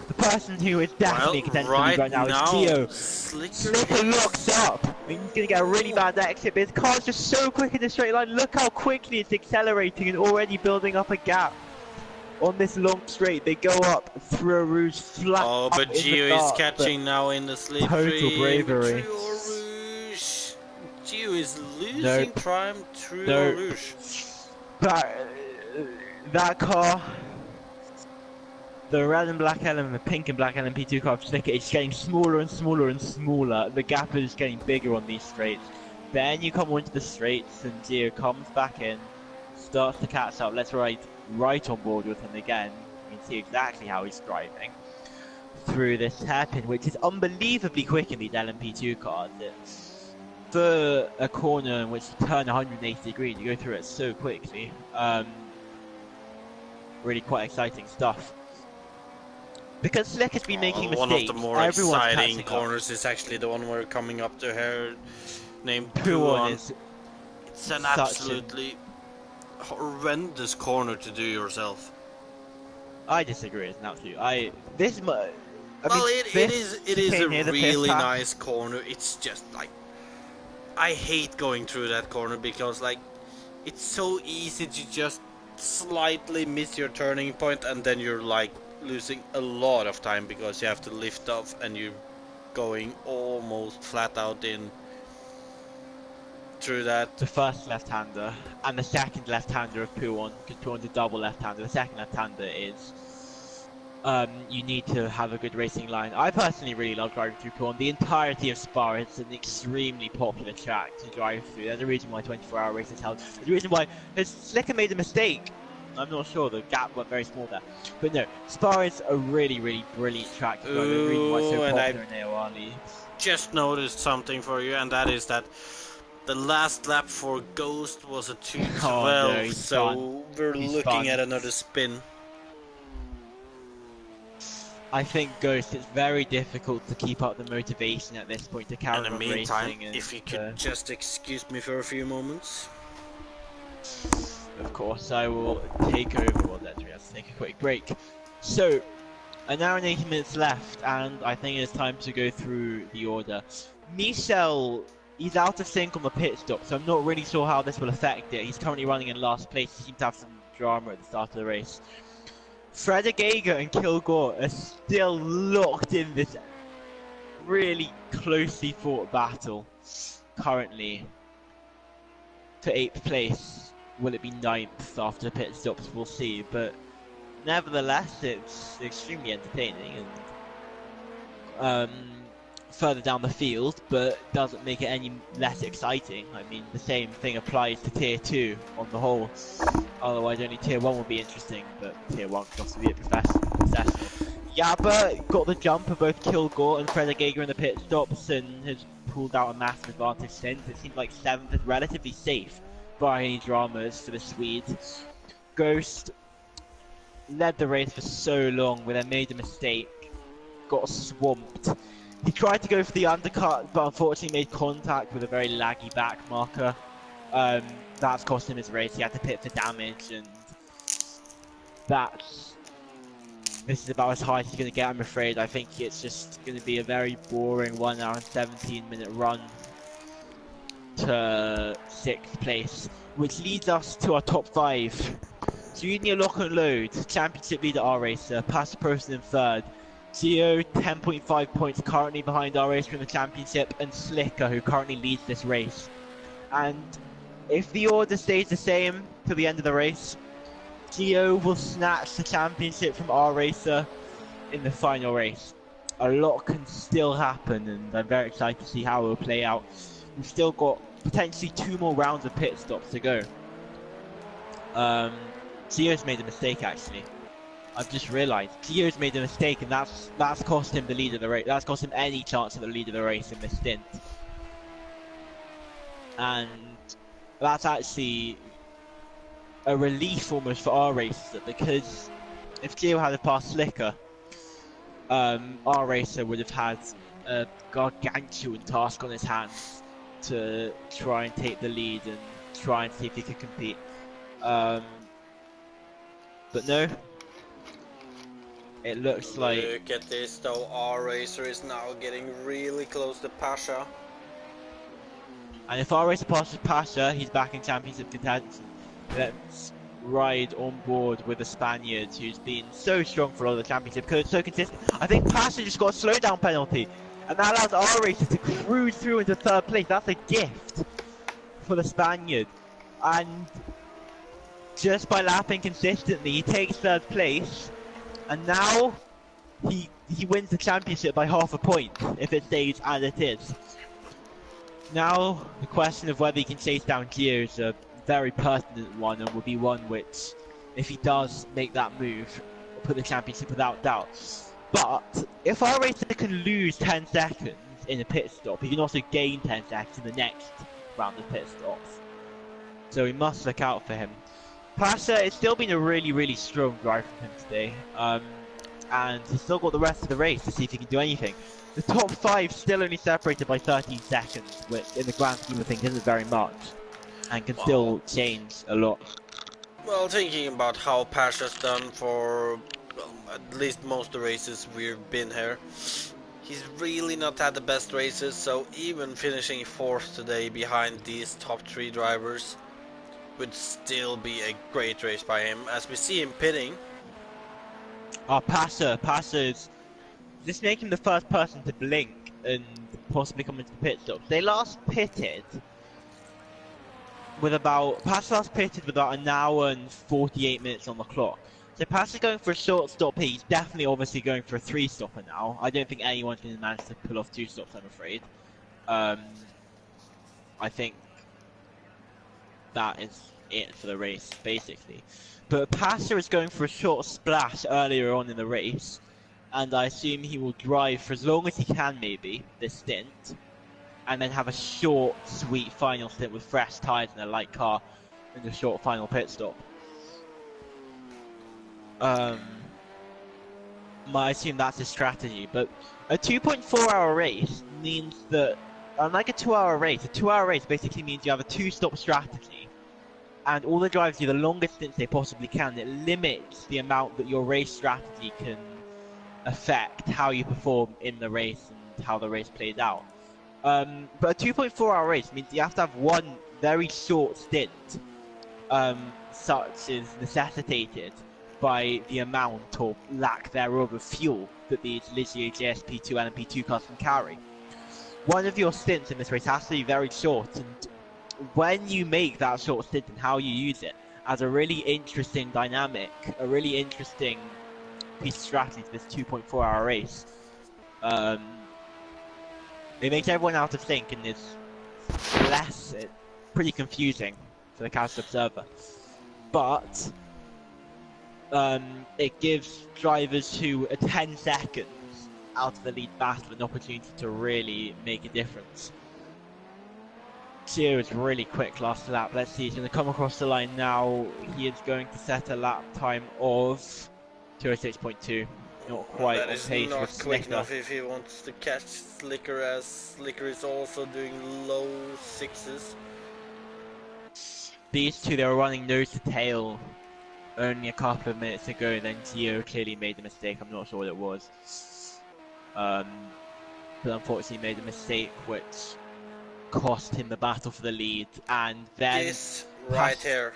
The person who is definitely contending right now is Gio. Slicker looks up. I mean, he's going to get a really bad exit, but his car's just so quick in the straight line. Look how quickly it's accelerating and already building up a gap. On this long straight, they go up through a rouge flat. Oh, but Gio is catching now in the slipstream. Total bravery. Gio is losing time through rouge. That car, the red and black element, the pink and black LMP2 car of Slicker, is getting smaller and smaller and smaller. The gap is getting bigger on these straights. Then you come onto the straights and Gio comes back in, starts to catch up. Let's ride right on board with him again. You can see exactly how he's driving through this hairpin, which is unbelievably quick in these LMP2 cars. It's for a corner in which you turn 180 degrees, you go through it so quickly. Really quite exciting stuff. Because Slick has been making mistakes. One of the more exciting corners is actually the one we're coming up to here, named Puan. It's an absolutely horrendous corner to do yourself. I disagree. It's an absolute. It is a really nice corner. It's just like I hate going through that corner because like it's so easy to just slightly miss your turning point and then you're like losing a lot of time because you have to lift off and you're going almost flat out in through that. The first left-hander and the second left-hander of Puan, because Puan's a double left-hander. The second left-hander is you need to have a good racing line. I personally really love driving through Puan. The entirety of Spa is an extremely popular track to drive through. There's a reason why 24-hour races held. There's a reason why Slicker made a mistake. I'm not sure, the gap went very small there. But no, Spa is a really, really brilliant track to drive. There's a reason why it's so popular in AOR leagues. Just noticed something for you, and that is that the last lap for Ghost was a 2:12, so we're looking at another spin. I think Ghost, it's very difficult to keep up the motivation at this point to carry on racing. In the meantime, if you could just excuse me for a few moments. Of course, I will take over. Well, let's take a quick break. So, an hour and 80 minutes left, and I think it's time to go through the order. Michel he's out of sync on the pit stop, so I'm not really sure how this will affect it. He's currently running in last place. He seems to have some drama at the start of the race. Gager and Kilgore are still locked in this really closely fought battle currently for 8th place. Will it be 9th after the pit stops? We'll see, but nevertheless it's extremely entertaining and further down the field, but doesn't make it any less exciting. I mean, the same thing applies to Tier 2 on the whole. Otherwise, only Tier 1 will be interesting, but Tier 1 can also be a professional. Yabba got the jump of both Kilgore and Gager in the pit stops and has pulled out a massive advantage since. It seems like 7th is relatively safe, barring any dramas for the Swede. Ghost led the race for so long, but then made a mistake, got swamped. He tried to go for the undercut, but unfortunately made contact with a very laggy back marker. That's cost him his race. He had to pit for damage, and this is about as high as he's going to get, I'm afraid. I think it's just going to be a very boring 1 hour and 17-minute run to 6th place, which leads us to our top 5. Junior Lock and Load, Championship leader R Racer, Pastor Person in 3rd. Geo, 10.5 points currently behind R Racer in the championship, and Slicker, who currently leads this race. And if the order stays the same till the end of the race, Geo will snatch the championship from R Racer in the final race. A lot can still happen, and I'm very excited to see how it will play out. We've still got potentially 2 more rounds of pit stops to go. Geo's made a mistake, actually. I've just realised Gio's made a mistake, and that's cost him the lead of the race. That's cost him any chance of the lead of the race in this stint. And that's actually a relief almost for our racer, because if Gio had passed Slicker, our racer would have had a gargantuan task on his hands to try and take the lead and try and see if he could compete. But no. It looks like... Look at this though, our racer is now getting really close to Pasha. And if our racer passes Pasha, he's back in championship contention. Let's ride on board with the Spaniard, who's been so strong for all the championship, because it's so consistent. I think Pasha just got a slowdown penalty, and that allows our racer to cruise through into 3rd place. That's a gift for the Spaniard. And just by lapping consistently, he takes 3rd place. And now, he wins the championship by half a point, if it stays as it is. Now, the question of whether he can chase down Gio is a very pertinent one, and will be one which, if he does make that move, will put the championship without doubt. But, if our racer can lose 10 seconds in a pit stop, he can also gain 10 seconds in the next round of pit stops. So we must look out for him. Pasha, it's still been a really, really strong drive from him today, and he's still got the rest of the race to see if he can do anything. The top 5 still only separated by 13 seconds, which in the grand scheme of things isn't very much, and can still change a lot. Well, thinking about how Pasha's done for at least most of the races we've been here, he's really not had the best races, so even finishing 4th today behind these top 3 drivers would still be a great race by him, as we see him pitting. Pasha is... This makes him the first person to blink and possibly come into the pit stop. They last pitted with about... Pasha last pitted with about 1 hour and 48 minutes on the clock. So Pasha's going for a short stop here. He's definitely obviously going for a 3-stopper now. I don't think anyone's going to manage to pull off 2 stops, I'm afraid. I think that is it for the race, basically. But Pasha is going for a short splash earlier on in the race, and I assume he will drive for as long as he can, maybe, this stint, and then have a short, sweet final stint with fresh tyres and a light car in the short final pit stop. I assume that's his strategy, but a 2.4 hour race means that, unlike a 2-hour race, a 2-hour race basically means you have a 2-stop strategy, and all the drivers do the longest stints they possibly can. It limits the amount that your race strategy can affect how you perform in the race and how the race plays out. But a 2.4-hour race means you have to have one very short stint, such is necessitated by the amount or lack thereof of fuel that these Ligier JSP2 and LMP2 cars can carry. One of your stints in this race has to be very short, and when you make that short stint and how you use it as a really interesting dynamic, a really interesting piece of strategy to this 2.4-hour race, it makes everyone out of sync and it's pretty confusing for the casual observer. But it gives drivers who are 10 seconds out of the lead battle an opportunity to really make a difference. Gio is really quick last lap. Let's see, he's going to come across the line now. He is going to set a lap time of 206.2. Not quite on pace with That is not quick Slicker. enough if he wants to catch Slicker, as Slicker is also doing low sixes. These two, they were running nose to tail only a couple of minutes ago, then Gio clearly made a mistake. I'm not sure what it was. But unfortunately made a mistake which cost him the battle for the lead, and then This right here,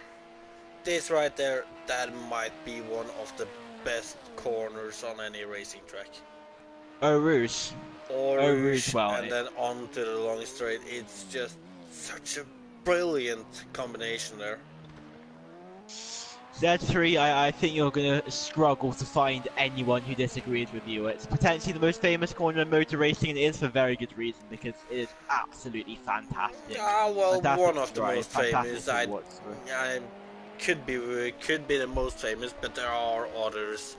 that might be one of the best corners on any racing track. Eau Rouge. Eau Rouge, Rouge, well, and then on to the long straight. It's just such a brilliant combination there. Z3, I think you're going to struggle to find anyone who disagrees with you. It's potentially the most famous corner in motor racing, and it is for very good reason, because it is absolutely fantastic. Well, Fantastic one of the drive, most famous. fantastic I could be the most famous, but there are others.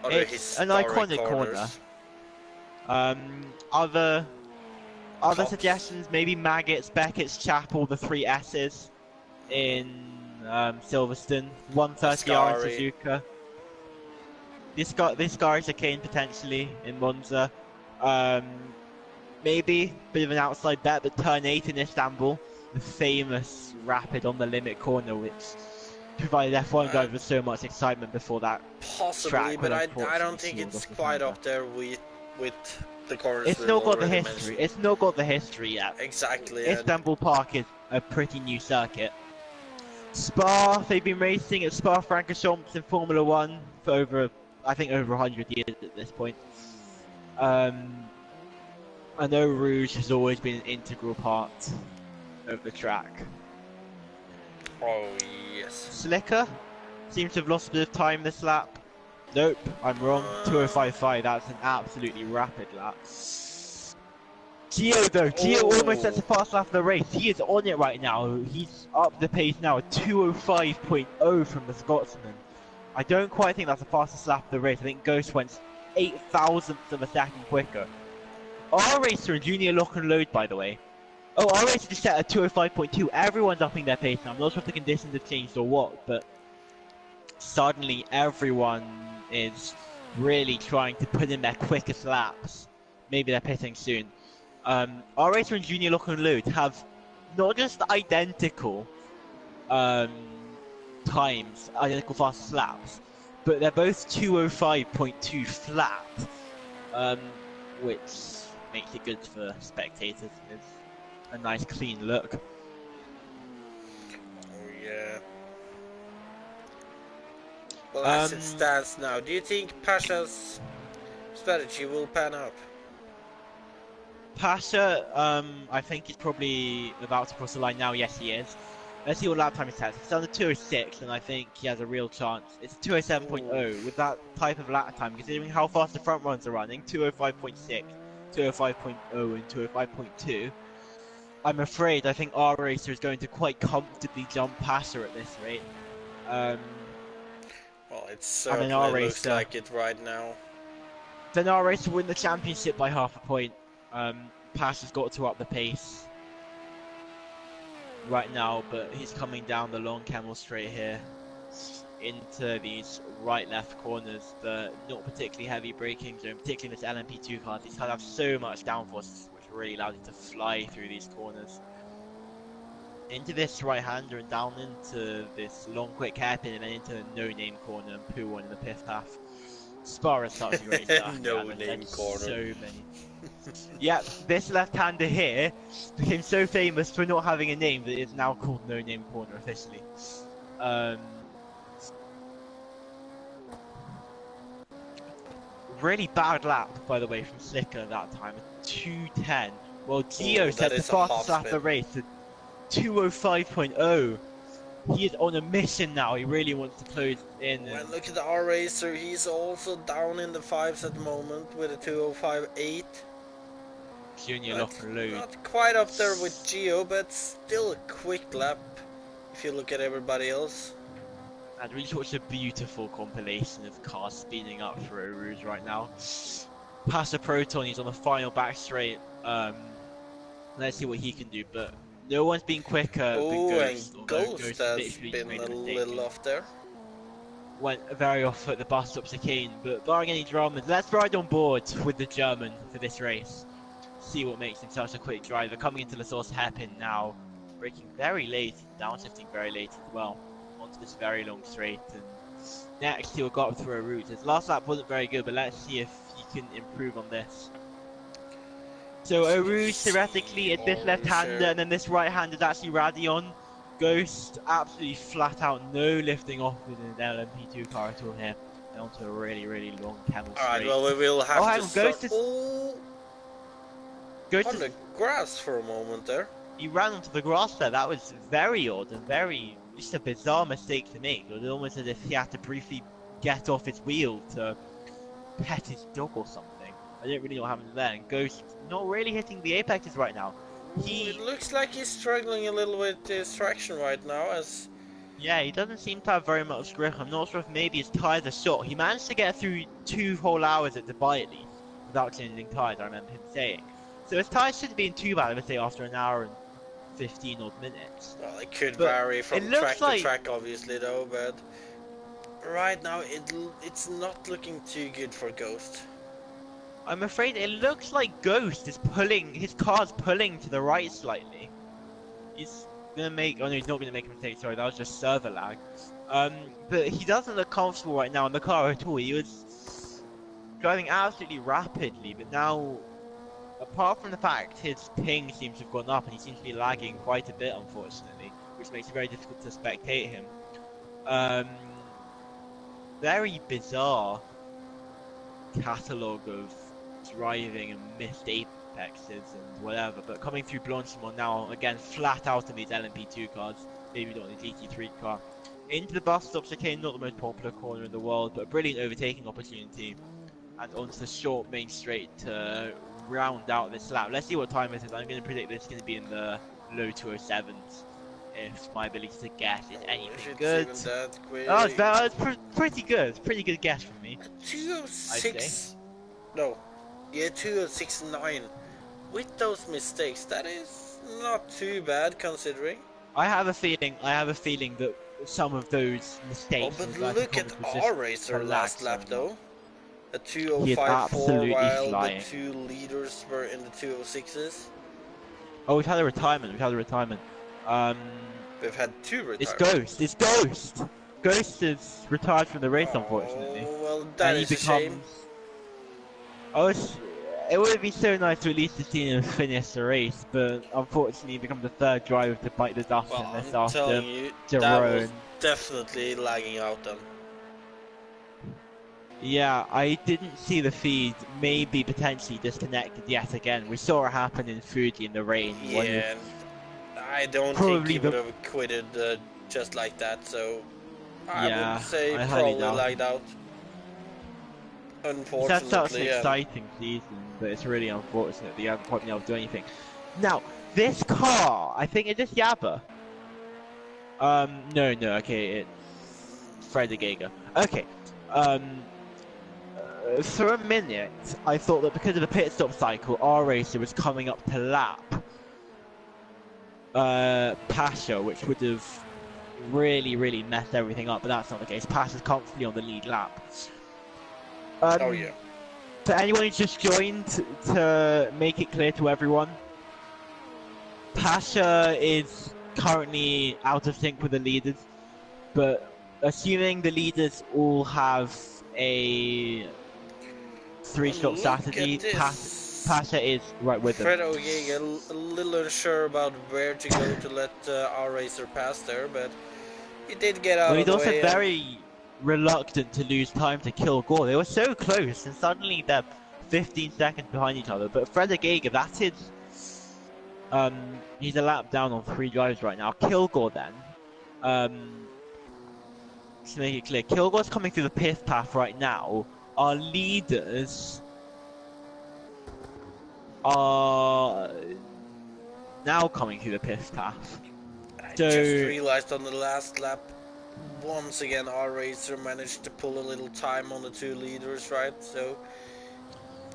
Other It's an historic iconic corners. Other Cops. suggestions, maybe Maggots, Beckett's Chapel, the 3 S's in Silverstone, 130R in Suzuka. This guy is a Kane potentially in Monza. Maybe a bit of an outside bet, but turn 8 in Istanbul, the famous rapid on the limit corner, which provided F1 drivers with so much excitement before that. Possibly, track, but I unfortunately don't think sealed it's off the quite center. up there with the corners. It's we've not got the already history. mentioned. It's not got the history yet. Exactly. And Istanbul Park is a pretty new circuit. Spa, they've been racing at Spa Francorchamps in Formula 1 for over 100 years at this point. I know Rouge has always been an integral part of the track. oh yes. Slicker seems to have lost a bit of time this lap. Nope, I'm wrong. 2:05.5, that's an absolutely rapid lap. Gio though, Gio almost sets a fast lap of the race. He is on it right now. He's up the pace now at 2:05.0 from the Scotsman. I don't quite think that's the fastest lap of the race. I think Ghost went 0.008 of a second quicker. Our racer and Junior Lock and Load, by the way. Oh, our racer just set at 2:05.2. Everyone's upping their pace now. I'm not sure if the conditions have changed or what, but suddenly everyone is really trying to put in their quickest laps. Maybe they're pitting soon. Our racer and Junior Lock and Load have not just identical times, identical fast laps, but they're both 2:05.2 flat, which makes it good for spectators. It's a nice clean look. Oh yeah. Well, as it stands now, do you think Pasha's strategy will pan out? Pasha, I think he's probably about to cross the line now. Yes, he is. Let's see what lap time he has. It's under 2:06, and I think he has a real chance. It's 2:07.0 with that type of lap time, considering how fast the front runs are running. 2:05.6, 2:05.0, and 2:05.2. I'm afraid I think our racer is going to quite comfortably jump Pasha at this rate. Well, it certainly our looks racer- like it right now. Then our racer win the championship by half a point. Pasha's got to up the pace right now, but he's coming down the long camel straight here into these right-left corners, the not particularly heavy braking zone, particularly in this LMP2 car. These cars have so much downforce, which really allows it to fly through these corners. Into this right-hander and down into this long quick hairpin, and then into the no-name corner and poo one in the pith path. Spa is such a great stuff. No-name corner. So many. Yeah, this left-hander here became so famous for not having a name that it's now called No Name Corner officially. Really bad lap, by the way, from Slicker that time, a 2:10. Well, Gio set the fastest lap of the race at 2:05.0. He is on a mission now. He really wants to close in. Well, look at the R Racer. He's also down in the fives at the moment with a 2:05.8. Junior lock and load. Not quite up there with Gio, but still a quick lap if you look at everybody else. And we just watched a beautiful compilation of cars speeding up for Rouge right now. Past the Proton, he's on the final back straight. Let's see what he can do, but no one's been quicker than Ghost. And Ghost has been a little off there. Went very off at the bus stop chicane, but barring any dramas, let's ride on board with the German for this race. See what makes him such a quick driver. Coming into the source hairpin now, braking very late, downshifting very late as well, onto this very long straight. And next he'll go up through a route. His last lap wasn't very good, but let's see if he can improve on this. So Rouge theoretically at this left-hander, and then this right-hander is actually Radion. Ghost absolutely flat out, no lifting off with an LMP2 car at all here. And onto a really, really long camel straight. Alright, well we will have to start... Ghost on the grass for a moment there. He ran onto the grass there. That was very odd and very, just a bizarre mistake to make. It was almost as if he had to briefly get off his wheel to pet his dog or something. I don't really know what happened there. And Ghost not really hitting the apexes right now. It looks like he's struggling a little with his traction right now, as... Yeah, he doesn't seem to have very much grip. I'm not sure if maybe his tyres are short. He managed to get through 2 whole hours at Dubai at least, without changing tyres, I remember him saying. So his tyres shouldn't be too bad, I would say, after an hour and 15 odd minutes. Well, it could vary from track to track, obviously, though, but... right now, it's not looking too good for Ghost. I'm afraid it looks like Ghost is pulling, his car's pulling to the right slightly. He's gonna make, oh no, he's not gonna make a mistake, sorry, that was just server lag. But he doesn't look comfortable right now in the car at all. He was driving absolutely rapidly, but now, apart from the fact his ping seems to have gone up and he seems to be lagging quite a bit, unfortunately, which makes it very difficult to spectate him. Very bizarre catalogue of driving and missed apexes and whatever, but coming through Blanchimont now, again, flat out in these LMP2 cars, maybe not in the GT3 car. Into the bus stop chicane, not the most popular corner in the world, but a brilliant overtaking opportunity. And onto the short main straight to round out this lap. Let's see what time it is. I'm going to predict this is going to be in the low 207s. If my ability to guess is anything good. Oh, it's pretty good. Pretty good guess from me. 206. No. Yeah, 206.9. With those mistakes, that is not too bad considering. I have a feeling that some of those mistakes. Oh, but look at R Racer last lap though. A 205.4 while the 2 leaders were in the 206s. Oh, we've had a retirement. We've had 2 retirements. It's Ghost! Ghost is retired from the race, unfortunately. Oh, well, that is a shame. Oh, it would be so nice to at least have seen him finish the race, but unfortunately he becomes the 3rd driver to bite the dust in this after Jerome. That was definitely lagging out then. Yeah, I didn't see the feed, maybe potentially disconnected yet again. We saw it happen in Fuji in the rain. Yeah, I don't think he would have quitted just like that, so I would say probably lagged out. Unfortunately, that's such an exciting season, but it's really unfortunate that you haven't quite been able to do anything. Now, this car, I think, is this Yabba? No, okay, it's Fredegega. Okay, for a minute, I thought that because of the pit stop cycle, R Racer was coming up to lap Pasha, which would have really messed everything up, but that's not the case. Pasha's comfortably on the lead lap. Oh yeah. For anyone who's just joined, to make it clear to everyone, Pasha is currently out of sync with the leaders, but assuming the leaders all have a 3-stop strategy, Pasha is right with them. Fred O'Gega a little unsure about where to go to let our racer pass there, but he did get out Well, of he's the also way. very reluctant to lose time to kill Gore. They were so close, and suddenly they're 15 seconds behind each other. But Fred O'Gega, that's his. He's a lap down on 3 drives right now. Kilgore then. To make it clear, Kilgore's coming through the pith path right now. Our leaders are now coming through the pith path. I So, just realized on the last lap, once again our racer managed to pull a little time on the 2 leaders, right? So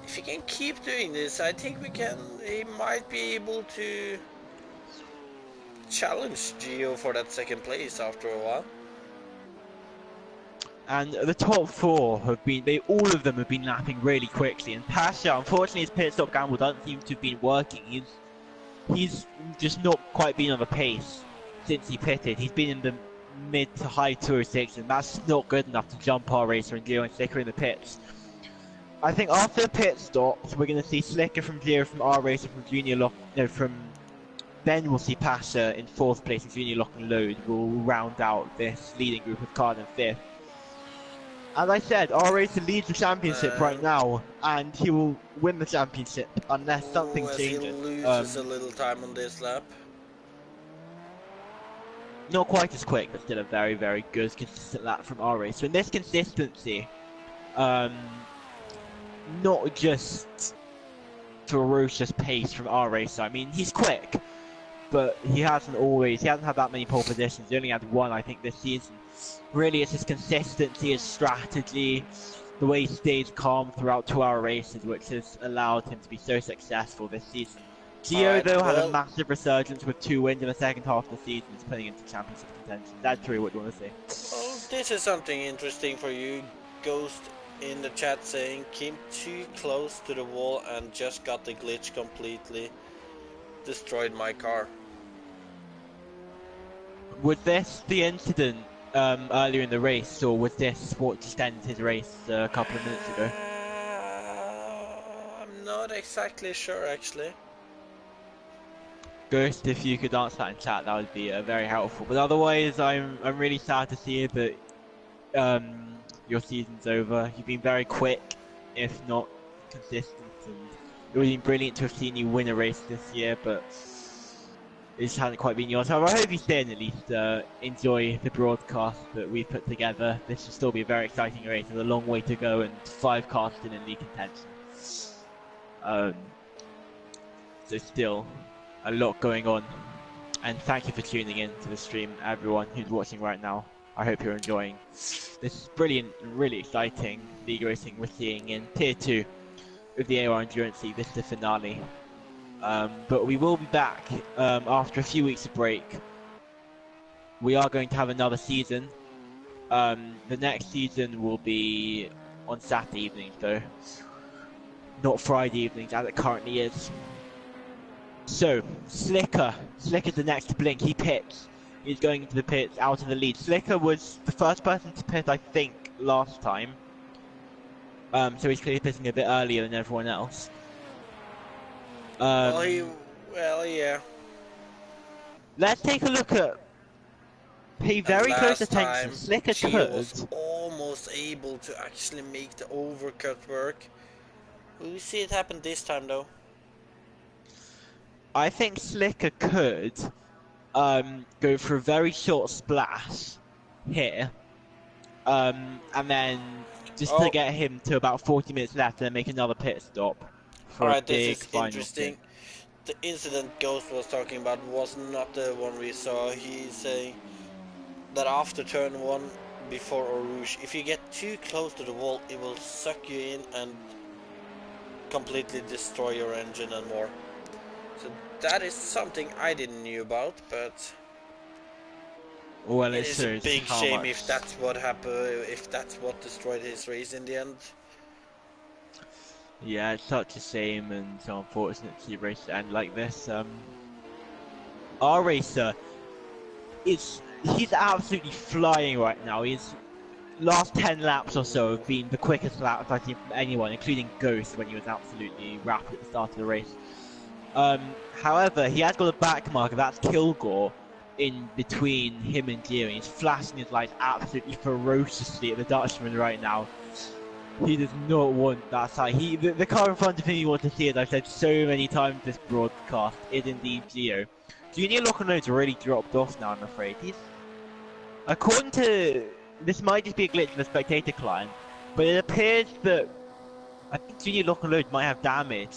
if he can keep doing this, I think he might be able to challenge Gio for that 2nd place after a while. and the top 4 have been, all of them have been lapping really quickly. And Pasha, unfortunately, his pit stop gamble doesn't seem to have been working. He's just not quite been on the pace since he pitted. He's been in the mid to high 206, and that's not good enough to jump our racer and Gio and Slicker in the pits. I think after the pit stops, we're going to see Slicker from Gio, from our racer, from Junior Lock, no, from then we'll see Pasha in 4th place and Junior Lock and Load will round out this leading group with Card in 5th. As I said, our racer leads the championship right now, and he will win the championship unless something changes. He loses a little time on this lap. Not quite as quick, but still a very, very good, consistent lap from our racer. And this consistency, not just ferocious pace from our racer. I mean, he's quick, but he hasn't had that many pole positions. He only had 1, I think, this season. Really, it's his consistency, his strategy, the way he stays calm throughout 2-hour races, which has allowed him to be so successful this season. Gio, though, had a massive resurgence with 2 wins in the second half of the season. He's putting into championship contention. That's true. What do you want to say? Well, this is something interesting for you. Ghost in the chat saying, came too close to the wall and just got the glitch completely. Destroyed my car. Was this the incident earlier in the race, or was this what just ended his race a couple of minutes ago? I'm not exactly sure, actually. Ghost, if you could answer that in chat, that would be very helpful. But otherwise, I'm really sad to see that your season's over. You've been very quick, if not consistent, and it would have been brilliant to have seen you win a race this year, but it just hasn't quite been yours. However, I hope you stay and at least enjoy the broadcast that we've put together. This will still be a very exciting race with a long way to go and 5 cars still in league contention. So still a lot going on. And thank you for tuning in to the stream, everyone who's watching right now. I hope you're enjoying this brilliant and really exciting league racing we're seeing in Tier 2 of the AOR Endurance League. This is the finale. But we will be back after a few weeks of break. We are going to have another season. The next season will be on Saturday evenings though, not Friday evenings as it currently is. So, Slicker's the next to blink. He pits. He's going into the pits, out of the lead. Slicker was the first person to pit, I think, last time. So he's clearly pitting a bit earlier than everyone else. Well, yeah. Let's take a look at. Pay very close attention. Slicker could. Was almost able to actually make the overcut work. We'll see it happen this time, though. I think Slicker could go for a very short splash here, and then just to get him to about 40 minutes left, and then make another pit stop. Alright, this is interesting. The incident Ghost was talking about was not the one we saw. He's saying that after turn 1 before Eau Rouge, if you get too close to the wall, it will suck you in and completely destroy your engine and more. So that is something I didn't knew about, but well, it is a big shame if that's what happened, if that's what destroyed his race in the end. Yeah, it's such a shame and so unfortunate to see a race end like this. Our racer he's absolutely flying right now. He's last 10 laps or so have been the quickest laps I've seen from anyone, including Ghost when he was absolutely rapid at the start of the race. However, he has got a back marker, that's Kilgore, in between him and Gio. He's flashing his lights absolutely ferociously at the Dutchman right now. He does not want that side. The car in front of him he wants to see, as I've said so many times this broadcast, is indeed Gio. Junior Lock and Load's already dropped off now, I'm afraid. According to... This might just be a glitch in the spectator client, but it appears that I think Junior Lock and Load might have damage,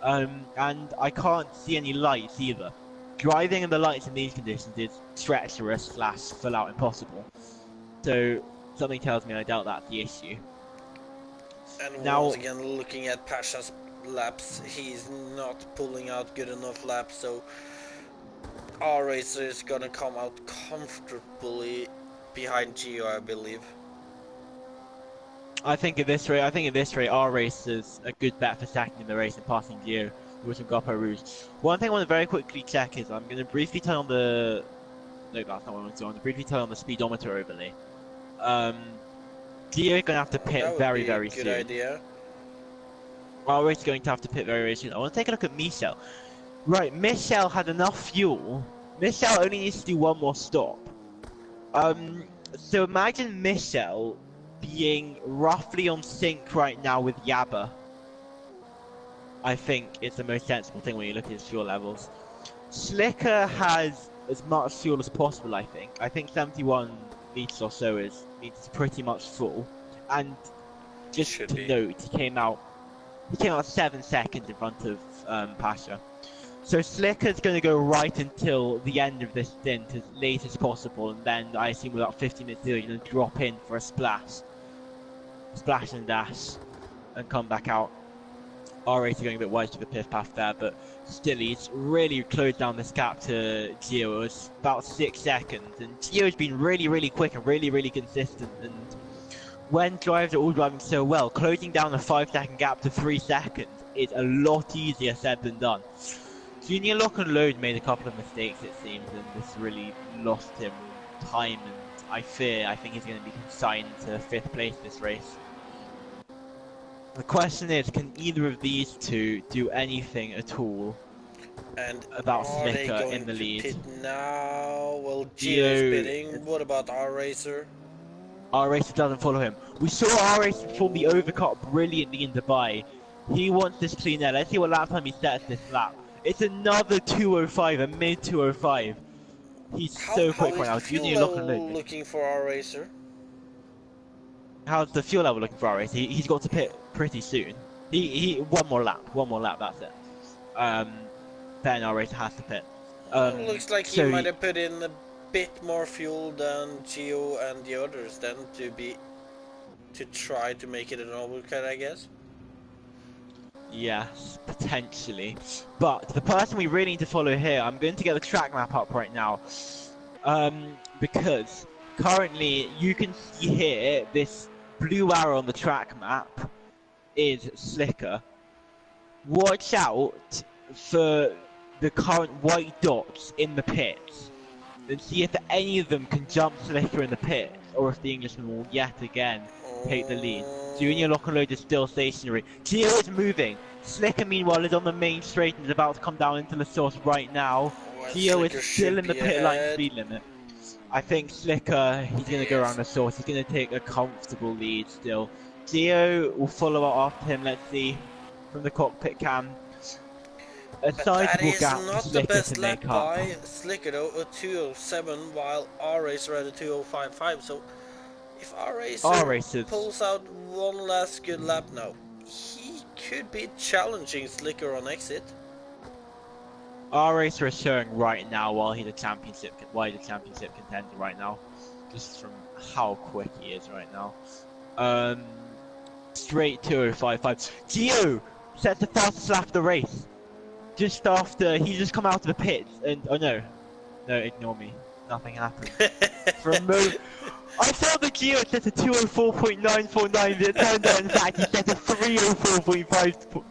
and I can't see any lights either. Driving in the lights in these conditions is treacherous / full out impossible. So something tells me I doubt that's the issue. And now, once again, looking at Pasha's laps, he's not pulling out good enough laps, so our racer is gonna come out comfortably behind Gio, I believe. I think at this rate, our race is a good bet for second in the race and passing Gio with some Gapo Rouge. One thing I want to very quickly check is I'm going to briefly turn on the... No, that's not what I want to do. I'm going to briefly turn on the speedometer overlay. Gio is going to have to pit very soon. Good idea. Our race is going to have to pit very soon. I want to take a look at Michel. Right, Michel had enough fuel. Michel only needs to do one more stop. So imagine Michel being roughly on sync right now with Yabba. I think it's the most sensible thing when you look at his fuel levels. Slicker has as much fuel as possible, I think. I think 71 litres or so is pretty much full. And just to note, he came out 7 seconds in front of Pasha. So Slicker's going to go right until the end of this stint as late as possible, and then I assume about 15 minutes later, he's going to drop in for a splash and dash, and come back out. R8 is going a bit wide to the pit path there, but still he's really closed down this gap to Gio. It was about 6 seconds, and Gio's been really quick and really consistent, and when drivers are all driving so well, closing down a 5-second gap to 3 seconds is a lot easier said than done. Junior Lock and Load made a couple of mistakes, it seems, and this really lost him time, and I think he's going to be consigned to 5th place this race. The question is, can either of these two do anything at all about Slicker in the lead? Pit now? Well, Gio's pitting. What about our racer? Our racer doesn't follow him. We saw our racer perform the overcut brilliantly in Dubai. He wants this clean air. Let's see what lap time he sets this lap. It's another 205, a mid 205. He's so quick right now. Junior Lock and Load. Looking for our racer. How's the fuel level looking for our race? He's got to pit pretty soon. One more lap, that's it. Then our racer has to pit. Looks like he might have put in a bit more fuel than Gio and the others then to try to make it an overcut, I guess. Yes, potentially. But the person we really need to follow here, I'm going to get the track map up right now. Because currently you can see here this blue arrow on the track map is Slicker. Watch out for the current white dots in the pits and see if any of them can jump Slicker in the pits, or if the Englishman will yet again take the lead. Junior Lock and Load is still stationary. Gio is moving. Slicker, meanwhile, is on the main straight and is about to come down into the source right now. Gio is still in the pit line speed limit. I think Slicker, he's going to go around the source. He's going to take a comfortable lead still. Gio will follow up after him. Let's see from the cockpit cam. A sizable gap for Slicker to make up. Slicker though, a 207, while our racer had a 2055. So if our racer pulls out one last good lap now, he could be challenging Slicker on exit. Our racer is showing right now while he's a championship contender right now, just from how quick he is right now. Straight 2055. Gio sets the fastest lap of the race. Just after he just come out of the pits and no, ignore me. Nothing happened. For a moment, I thought the Gio set a 204.949. It turned out in fact he set a 304.5.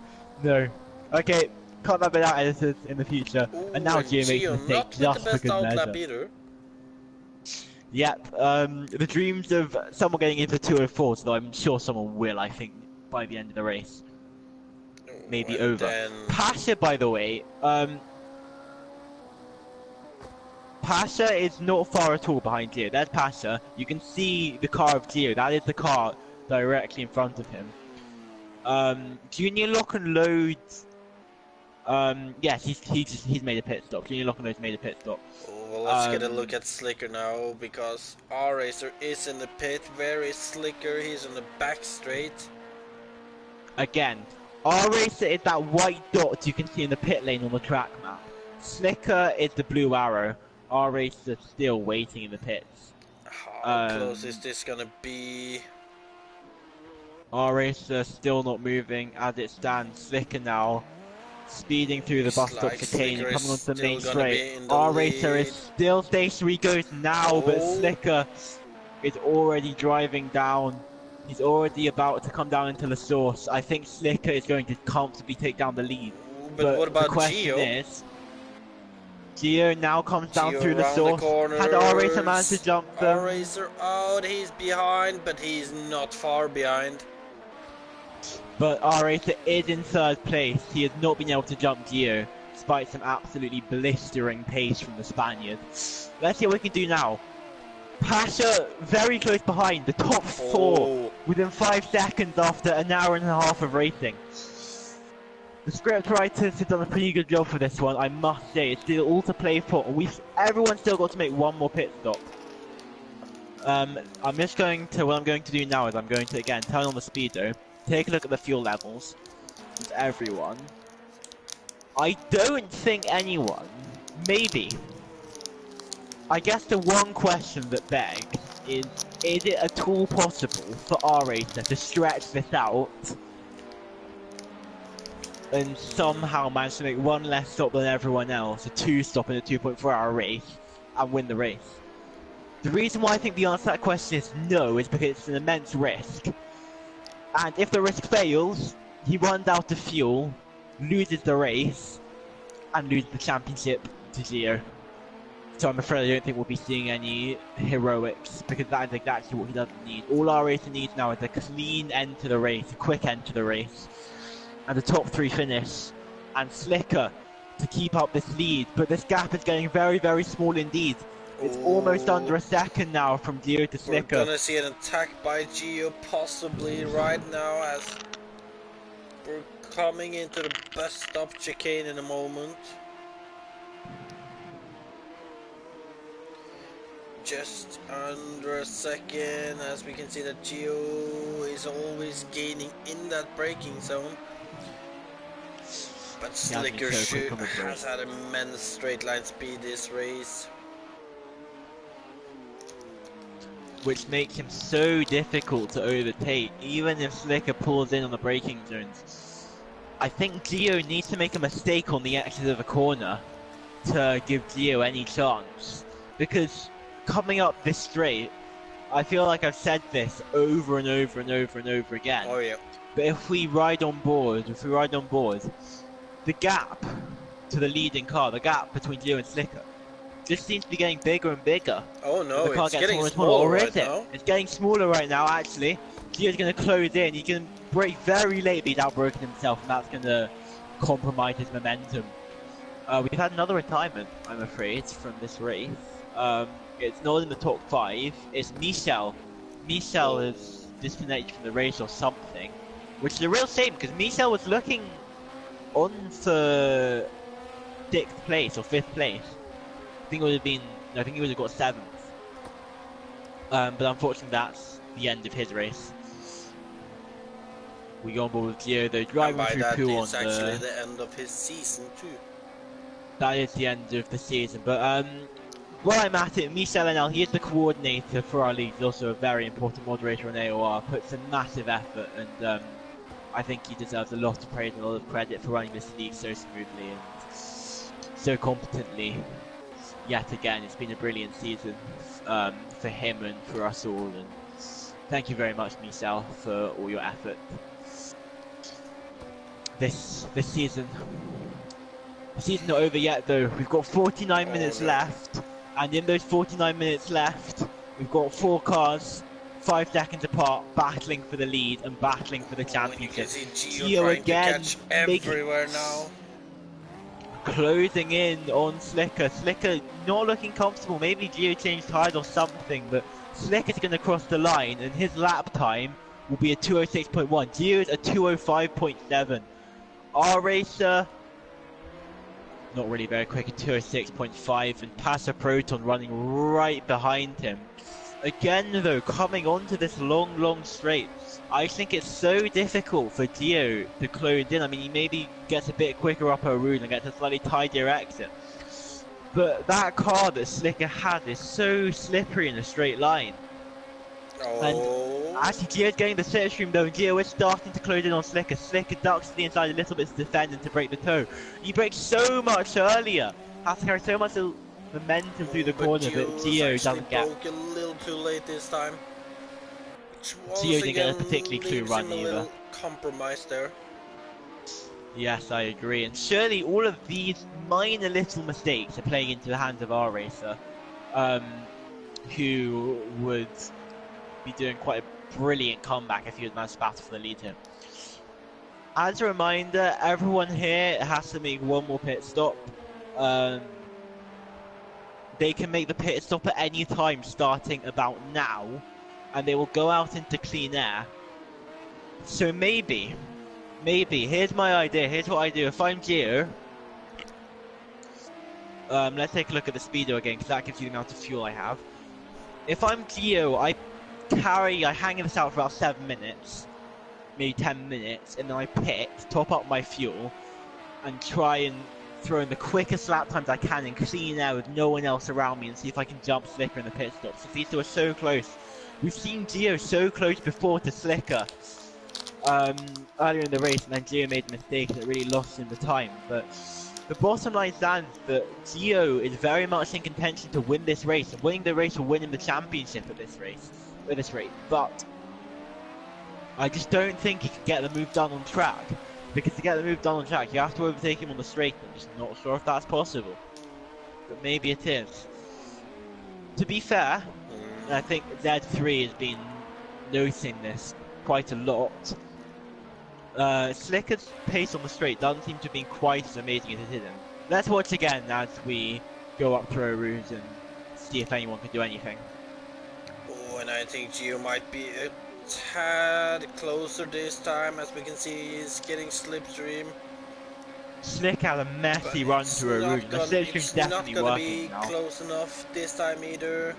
No. Okay, cut that bit out, editors, in the future. Ooh, and now Gio makes a mistake just for good measure. Either. Yep, the dreams of someone getting into 204, though I'm sure someone will, I think, by the end of the race. Maybe And over. then... Pasha, by the way, Pasha is not far at all behind Gio. There's Pasha. You can see the car of Gio. That is the car directly in front of him. Junior Lock and Load. Yes, he's made a pit stop. Junior Lock and Load's made a pit stop. Well, let's get a look at Slicker now, because R-Racer is in the pit. Where is Slicker? He's on the back straight. Again, R-Racer is that white dot you can see in the pit lane on the track map. Slicker is the blue arrow. R-Racer still waiting in the pits. How close is this gonna be? R-Racer still not moving as it stands. Slicker now speeding through the bus stop chicane and coming onto the main straight. R-Racer is still stationary, goes now, but Slicker is already driving down. He's already about to come down into the source. I think Slicker is going to comfortably take down the lead. But what about the question Gio? is, Gio now comes down Gio through the source. Had R-Racer managed to jump them? R-Racer out, he's behind, but he's not far behind. But R-Racer is in third place. He has not been able to jump Gio, despite some absolutely blistering pace from the Spaniard. Let's see what we can do now. Pasha very close behind, the top four, within 5 seconds after an hour and a half of racing. The script writers have done a pretty good job for this one, I must say. It's still all to play for. Everyone's still got to make one more pit stop. what I'm going to do now is I'm going to, again, turn on the speedo, take a look at the fuel levels with everyone. I don't think anyone, maybe. I guess the one question that begs is it at all possible for R-Racer to stretch this out and somehow manage to make one less stop than everyone else, a 2 stop in a 2.4 hour race, and win the race? The reason why I think the answer to that question is no is because it's an immense risk. And if the risk fails, he runs out of fuel, loses the race, and loses the championship to Gio. So I'm afraid I don't think we'll be seeing any heroics, because that is exactly what he doesn't need. All our racer needs now is a clean end to the race, a quick end to the race, and a top 3 finish, and Slicker to keep up this lead. But this gap is getting very, very small indeed. It's almost under a second now from Gio to Slicker. We're gonna see an attack by Gio possibly right now as we're coming into the bus stop chicane in a moment. Just under a second, as we can see that Gio is always gaining in that braking zone. But Slicker has had immense straight line speed this race, which makes him so difficult to overtake, even if Slicker pulls in on the braking zones. I think Gio needs to make a mistake on the exit of a corner to give Gio any chance, because coming up this straight, I feel like I've said this over and over and over and over again. Oh yeah. But if we ride on board, the gap to the leading car, the gap between Gio and Slicker, just seems to be getting bigger and bigger. Oh no, the car it's gets getting smaller right now. It's getting smaller right now, actually. Gio's going to close in. He can brake very late, but he's outbroken himself, and that's going to compromise his momentum. We've had another retirement, I'm afraid, from this race. It's not in the top 5. It's Michel. Michel is disconnected from the race or something, which is a real shame, because Michel was looking on for 6th place or 5th place. I think it would have been. I think he would have got 7th. But unfortunately, that's the end of his race. We go on board with Gio, though, driving through Pooh on actually the end of his season too. That is the end of the season. But while I'm at it, Michel NL, he is the coordinator for our league. He's also a very important moderator on AOR. Puts a massive effort, and I think he deserves a lot of praise and a lot of credit for running this league so smoothly and so competently. Yet again, it's been a brilliant season for him and for us all, and thank you very much, Michel, for all your effort. This season, the season's not over yet though. We've got 49 minutes left, and in those 49 minutes left, We've got 4 cars, 5 seconds apart, battling for the lead and battling for the And you can championship. see Gio Gio trying to again catch everywhere now. Closing in on Slicker. Slicker not looking comfortable. Maybe Gio changed tires or something, but Slicker's going to cross the line, and his lap time will be a 206.1. Gio's a 205.7. R Racer, not really very quick, at 206.5, and Passa Proton running right behind him. Again, though, coming onto this long straight, I think it's so difficult for Gio to close in. I mean, he maybe gets a bit quicker up a route and gets a slightly tidier exit. But that car that Slicker had is so slippery in a straight line. Oh. And actually, Gio's getting the slipstream though, and Gio is starting to close in on Slicker. Slicker ducks to the inside a little bit to defend and to break the toe. He breaks so much earlier, has to carry so much momentum through the corner, but Gio doesn't get. Broke a little too late this time. Gio didn't get a particularly clean run either. Compromise there. Yes, I agree. And surely all of these minor little mistakes are playing into the hands of R Racer, who would be doing quite a brilliant comeback if he had managed to battle for the lead here. As a reminder, everyone here has to make one more pit stop. They can make the pit stop at any time starting about now, and they will go out into clean air. So maybe, here's my idea, here's what I do. If I'm Gio, let's take a look at the speedo again, because that gives you the amount of fuel I have. If I'm Gio, I hang this out for about 7 minutes, maybe 10 minutes, and then I pit, top up my fuel, and try and throw in the quickest lap times I can in clean air with no one else around me and see if I can jump Slicker in the pit stops. So these two are so close. We've seen Gio so close before to Slicker earlier in the race, and then Gio made a mistake and it really lost him the time. But the bottom line stands that Gio is very much in contention to win this race, and winning the race will win him the championship at this rate. But I just don't think he can get the move done on track, because to get the move done on track you have to overtake him on the straight. I'm just not sure if that's possible, but maybe it is. To be fair, I think Z3 has been noticing this quite a lot. Slicker's pace on the straight doesn't seem to have been quite as amazing as it did. Let's watch again as we go up through a route and see if anyone can do anything. Oh, and I think Gio might be a tad closer this time, as we can see he's getting slipstream. Slick had a messy run through a route. The slipstream's definitely working now. It's not gonna be close enough this time either.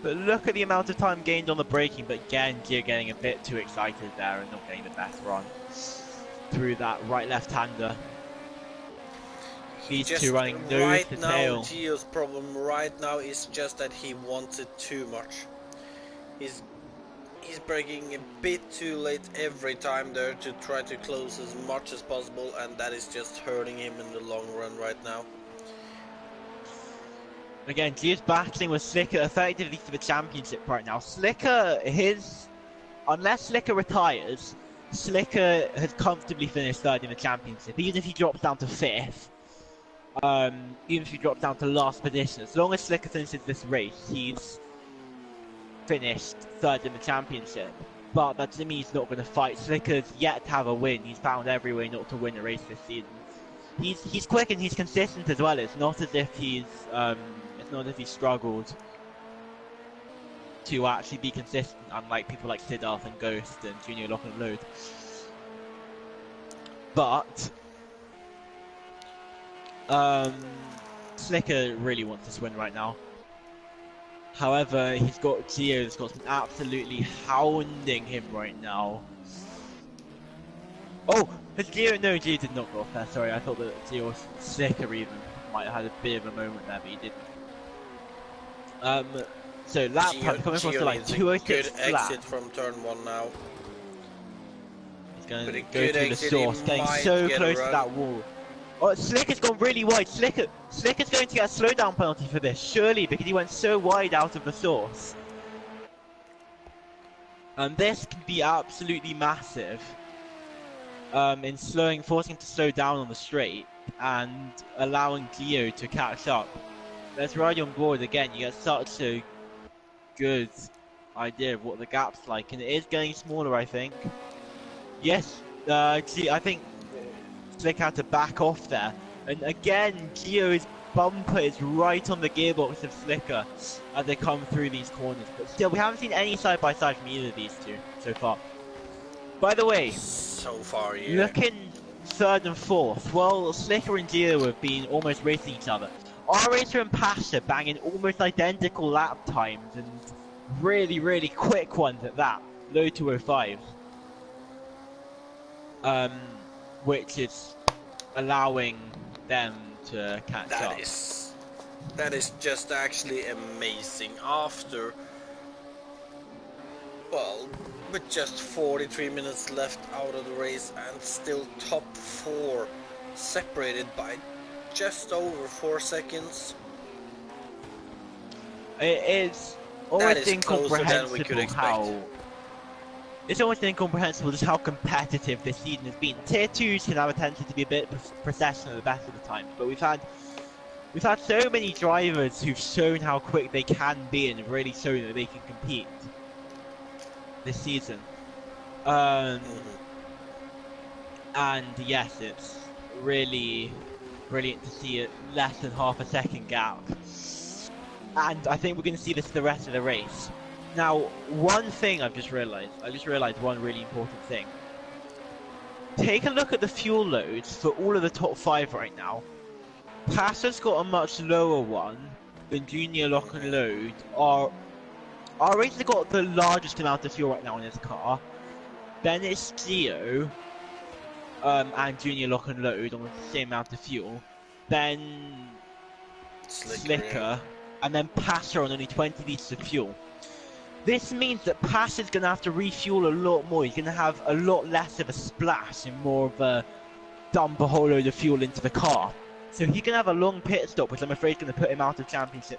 But look at the amount of time gained on the braking, but again, Gio getting a bit too excited there and not getting the best run through that right-left-hander. These two running nose to tail. Gio's problem right now is just that he wants it too much. He's braking a bit too late every time there to try to close as much as possible, and that is just hurting him in the long run right now. Again, Gio's battling with Slicker effectively for the championship right now. Slicker, unless Slicker retires, Slicker has comfortably finished third in the championship, even if he drops down to 5th. Even if he drops down to last position. As long as Slicker finishes this race, he's finished third in the championship. But that doesn't mean he's not going to fight. Slicker's yet to have a win. He's found every way not to win a race this season. He's quick and he's consistent as well. It's not as if he's struggled to actually be consistent, unlike people like Siddharth and Ghost and Junior Lock and Load. But Slicker really wants this win right now. However, he's got Gio that's got absolutely hounding him right now. Oh, has Gio? No, Gio did not go off there. Sorry, I thought that Gio was Slicker even might have had a bit of a moment there, but he didn't. So lap time coming across the line, 206 good exit from turn 1 now. He's going to go through the source, getting so close to that wall. Oh, Slicker's gone really wide. Slicker's going to get a slowdown penalty for this, surely, because he went so wide out of the source. And this can be absolutely massive in forcing him to slow down on the straight and allowing Gio to catch up. Let's ride on board again. You get such a good idea of what the gap's like, and it is getting smaller, I think. Yes, gee, I think Slick had to back off there, and again, Gio's bumper is right on the gearbox of Slicker as they come through these corners. But still, we haven't seen any side-by-side from either of these two so far. By the way, So far, yeah. looking third and fourth, well, Slicker and Gio have been almost racing each other. R-Racer and Pasha banging almost identical lap times, and really, really quick ones at that. Low 205s. Which is allowing them to catch up. That is just actually amazing. After, well, with just 43 minutes left out of the race and still top 4, separated by just over 4 seconds. It is almost incomprehensible how... It's almost incomprehensible just how competitive this season has been. Tier 2s can have a tendency to be a bit processional at the best of the time, but we've had so many drivers who've shown how quick they can be and really shown that they can compete this season. And yes, it's really brilliant to see a less than half a second gap. And I think we're going to see this for the rest of the race. Now, one thing I've just realised one really important thing. Take a look at the fuel loads for all of the top 5 right now. Passa's got a much lower one than Junior Lock and Load. Our racer's got the largest amount of fuel right now in his car. Then it's Gio and Junior Lock and Load on the same amount of fuel. Then Slicker, and then Passa on only 20 litres of fuel. This means that Passa's going to have to refuel a lot more. He's going to have a lot less of a splash and more of a dump a whole load of fuel into the car. So he's going to have a long pit stop, which I'm afraid is going to put him out of championship.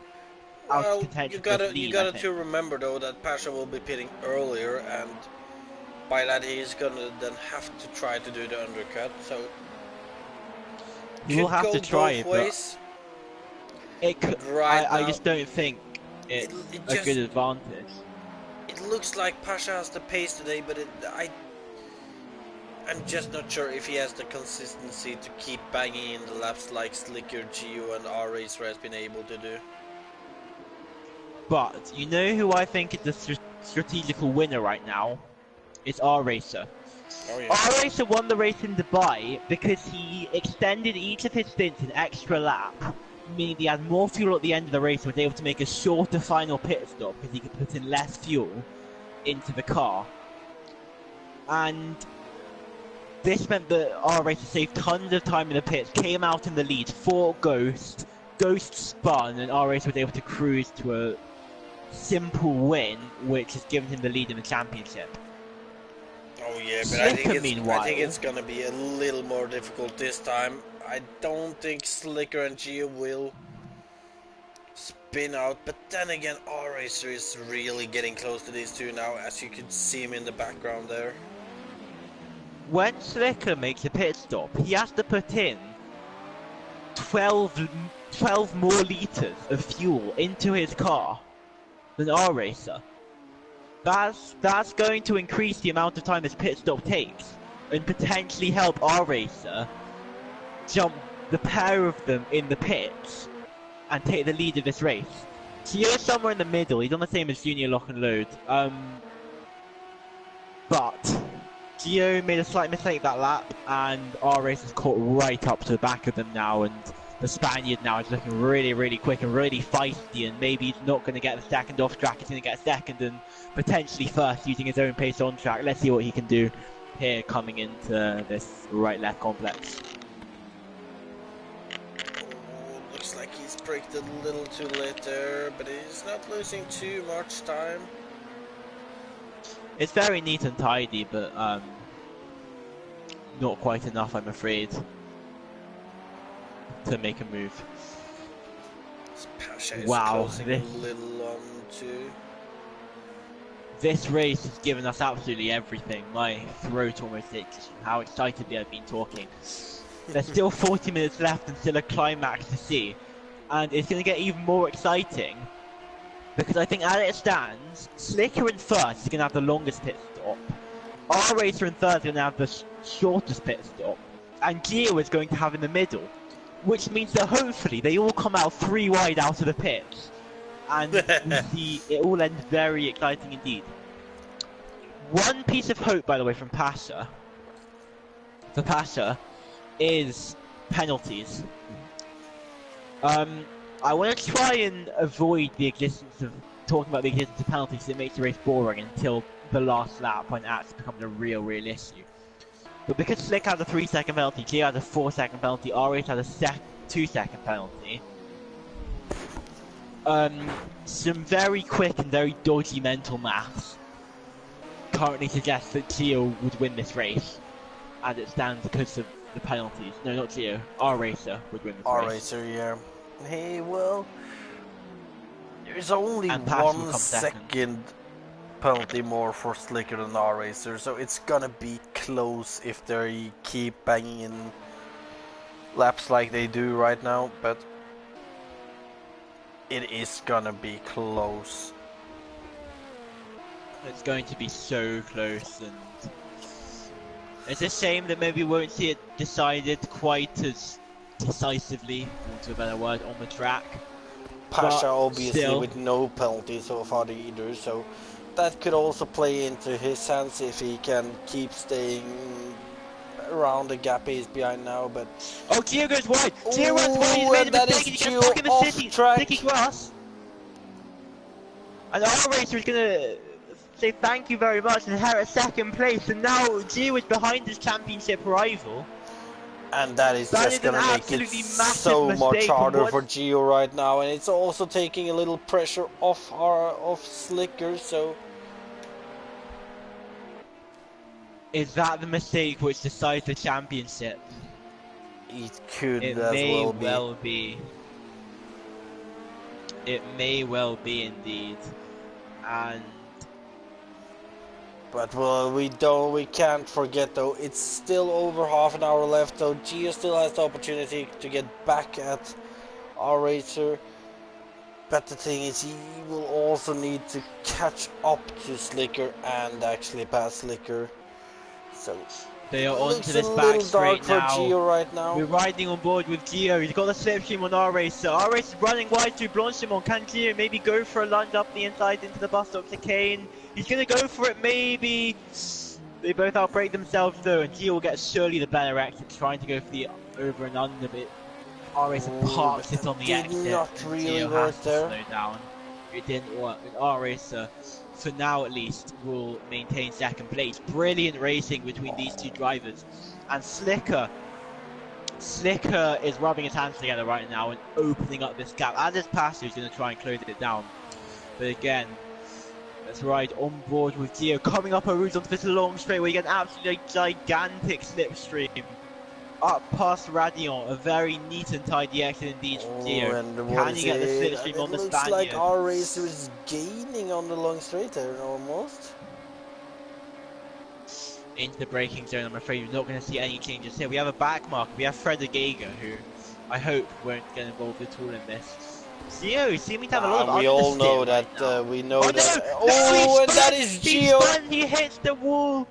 Well, you gotta to remember though that Pasha will be pitting earlier, and by that he's going to then have to try to do the undercut. So he will have to try it, but it could. I just don't think it's a good advantage. It looks like Pasha has the pace today, but I'm just not sure if he has the consistency to keep banging in the laps like Slicker, Gio and R-Racer has been able to do. But you know who I think is the strategical winner right now? It's R-Racer. Oh, yeah. R-Racer won the race in Dubai because he extended each of his stints an extra lap, meaning he had more fuel at the end of the race and was able to make a shorter final pit stop because he could put in less fuel into the car. And this meant that R-Racer saved tons of time in the pits, came out in the lead, fought Ghost spun, and R-Racer was able to cruise to a simple win, which has given him the lead in the championship. Oh yeah, but I think it's gonna be a little more difficult this time. I don't think Slicker and Gio will spin out, but then again, R-Racer is really getting close to these two now, as you can see him in the background there. When Slicker makes a pit stop, he has to put in 12 more litres of fuel into his car than R-Racer. That's going to increase the amount of time this pit stop takes, and potentially help R-Racer jump the pair of them in the pits and take the lead of this race. Gio's somewhere in the middle, he's on the same as Junior Lock and Load. But Gio made a slight mistake that lap, and R-Racer's caught right up to the back of them now, and the Spaniard now is looking really, really quick and really feisty, and maybe he's not going to get the second off track, he's going to get second and potentially first using his own pace on track. Let's see what he can do here coming into this right-left complex. Looks like he's braked a little too late there, but he's not losing too much time. It's very neat and tidy, but not quite enough, I'm afraid, to make a move. Wow, this race has given us absolutely everything. My throat almost itches from how excitedly I've been talking. There's still 40 minutes left and still a climax to see, and it's going to get even more exciting Because I think as it stands, Slicker in first is going to have the longest pit stop. R-Racer in third is going to have the shortest pit stop. And Gio is going to have in the middle. Which means that hopefully they all come out 3 wide out of the pits. And we see it all ends very exciting indeed. One piece of hope, by the way, from Pasha, for Pasha, is penalties. I want to try and avoid the existence of talking about the existence of penalties because it makes the race boring until the last lap when it actually becomes a real issue. But because Slick has a 3-second penalty, Gio has a 4-second penalty, R8 has a 2-second penalty. Some very quick and very dodgy mental maths currently suggests that Gio would win this race as it stands because of the penalties. No, not Gio. R-Racer would win this race. R-Racer, yeah. Hey, well, there's only 1 second penalty more for Slicker than R-Racer, so it's gonna be close if they keep banging in laps like they do right now, but it is gonna be close. It's going to be so close, and it's a shame that maybe we won't see it decided quite as decisively, for want of a better word, on the track. Pasha obviously still, with no penalty so far either, so that could also play into his hands if he can keep staying around the gap he's behind now, but... Oh, Gio goes wide! Gio runs wide, he's made a mistake, he gets stuck in the sticky grass! And R-Racer is gonna say thank you very much and inherit second place, and now Gio is behind his championship rival. And that is just gonna make it so much harder for Gio right now, and it's also taking a little pressure off Slicker, so... Is that the mistake which decides the championship? It could as well be. It may well be indeed. And but well, we can't forget though, it's still over half an hour left, so Gio still has the opportunity to get back at R-Racer. But the thing is, he will also need to catch up to Slicker and actually pass Slicker. So they are onto this back straight now. For Gio right now. We're riding on board with Gio. He's got the slipstream on R-Racer. R-Racer running wide to Blanchimont. Can Gio maybe go for a lunge up the inside into the bus stop to Kane? He's going to go for it, maybe. They both outbrake themselves though, and Gio will get surely the better exit, trying to go for the over and under bit. R-Racer parks it on the exit. Not really work there. Slow down. It didn't work. And R-Racer, for now at least, will maintain second place. Brilliant racing between these two drivers. And Slicker is rubbing his hands together right now and opening up this gap. As his passer is going to try and close it down. But again, let's ride on board with Gio. Coming up a route onto this long straight where you get an absolutely gigantic slipstream. Up past Radion, a very neat and tidy exit indeed from Gio. Can he get the slipstream on the Spaniard? It looks like R-Racer is gaining on the long straight there, almost. Into the braking zone, I'm afraid we're not going to see any changes here. We have a back marker, we have Fred Geiger, who I hope won't get involved at all in this. Gio seeming to have a lot of we all know that, we know that... Oh, and that is Gio! He hits the wall!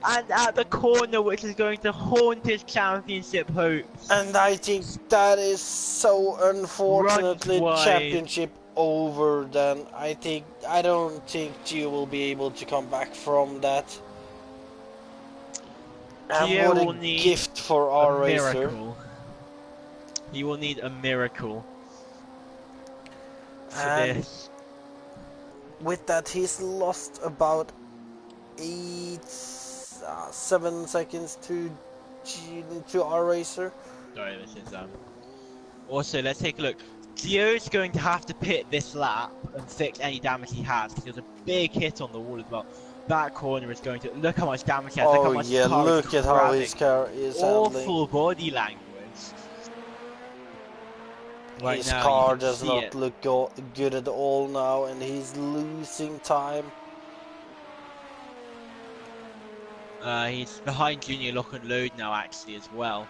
And at the corner, which is going to haunt his championship hopes. And I think that is so unfortunately championship over then. I don't think Gio will be able to come back from that. And Gio what a gift for R-Racer. He will need a miracle for this. With that, he's lost about 7 seconds to R-Racer. Sorry, this is Also, let's take a look. Gio's going to have to pit this lap and fix any damage he has because there's a big hit on the wall as well. That corner is going to look how much damage he has. Look how much look at how his car is handling. Awful body language. Right his now, car does not look good at all now, and he's losing time. He's behind Junior Lock and Load now, actually, as well,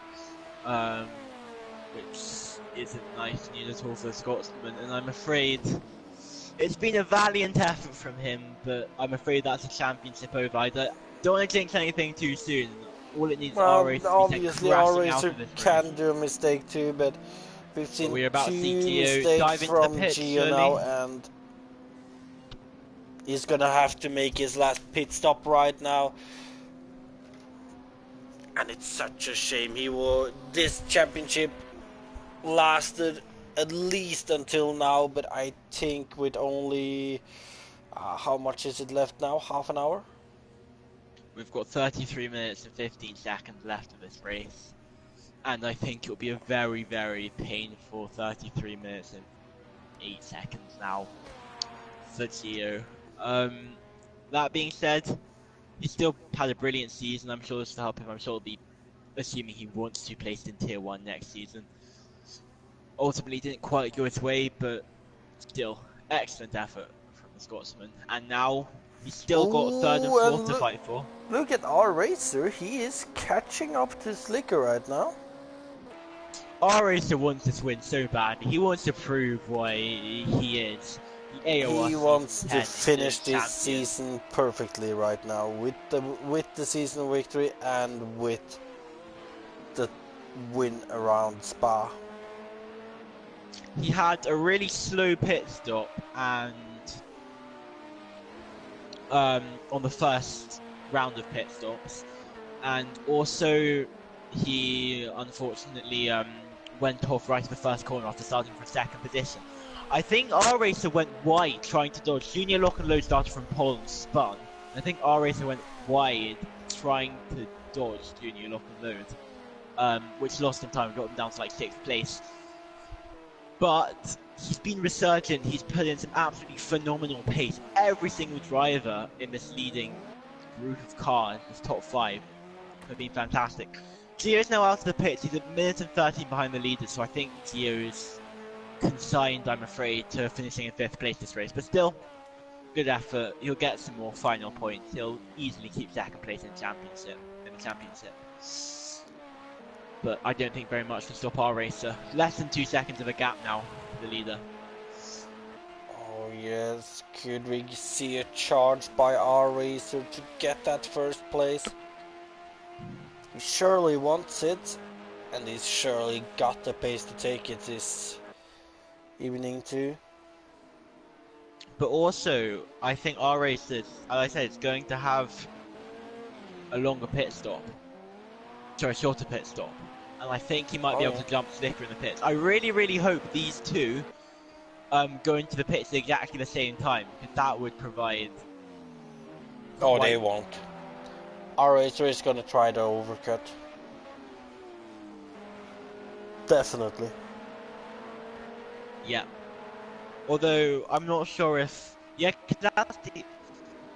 which isn't nice news at all for the Scotsman. And I'm afraid It's been a valiant effort from him, but I'm afraid that's a championship over. I don't want to jinx anything too soon. All it needs is Well, R-Racer to be sent obviously crashing out R-Racer of this race. can do a mistake too, but we've But seen we're about to see 2 Gio mistakes dive into the from pit, Gio surely. now, and he's gonna have to make his last pit stop right now. And it's such a shame. This championship lasted at least until now, but I think with only how much is it left now? Half an hour? We've got 33 minutes and 15 seconds left of this race. And I think it'll be a very, very painful 33 minutes and 8 seconds now for Gio. That being said, he still had a brilliant season. I'm sure this will help him. I'm sure he'll be, assuming he wants to place in Tier 1 next season. Ultimately, didn't quite go his way, but still, excellent effort from the Scotsman. And now, he's still got third and fourth to fight for. Look at R-Racer. He is catching up to Slicker right now. R-Racer wants this win so bad. He wants to prove why he is the AOR. He wants to finish this champion. season perfectly right now with the season victory and with the win around Spa. He had a really slow pit stop and on the first round of pit stops, and also he unfortunately went off right at the first corner after starting from second position. I think R-Racer went wide trying to dodge. Junior Lock and Load started from pole and spun. I think R-Racer went wide trying to dodge Junior Lock and Load, which lost him time, got him down to like 6th place. But he's been resurgent. He's put in some absolutely phenomenal pace. Every single driver in this leading group of cars, this top 5, have been fantastic. Gio's now out of the pits. He's a minute and 13 behind the leaders, so I think Gio's consigned, I'm afraid, to finishing in 5th place this race. But still, good effort. He'll get some more final points. He'll easily keep 2nd place in the championship. But I don't think very much can stop R-Racer. Less than 2 seconds of a gap now for the leader. Oh yes, could we see a charge by R-Racer to get that 1st place? He surely wants it, and he's surely got the pace to take it this evening too. But also, I think R-Racer, as I said, is going to have a longer pit stop. Sorry, a shorter pit stop. And I think he might be able to jump Slicker in the pits. I really, really hope these two go into the pits at exactly the same time, because that would provide... Oh, they won't. R-Racer is gonna try the overcut. Definitely. Yeah. Although, I'm not sure if... Yeah, that's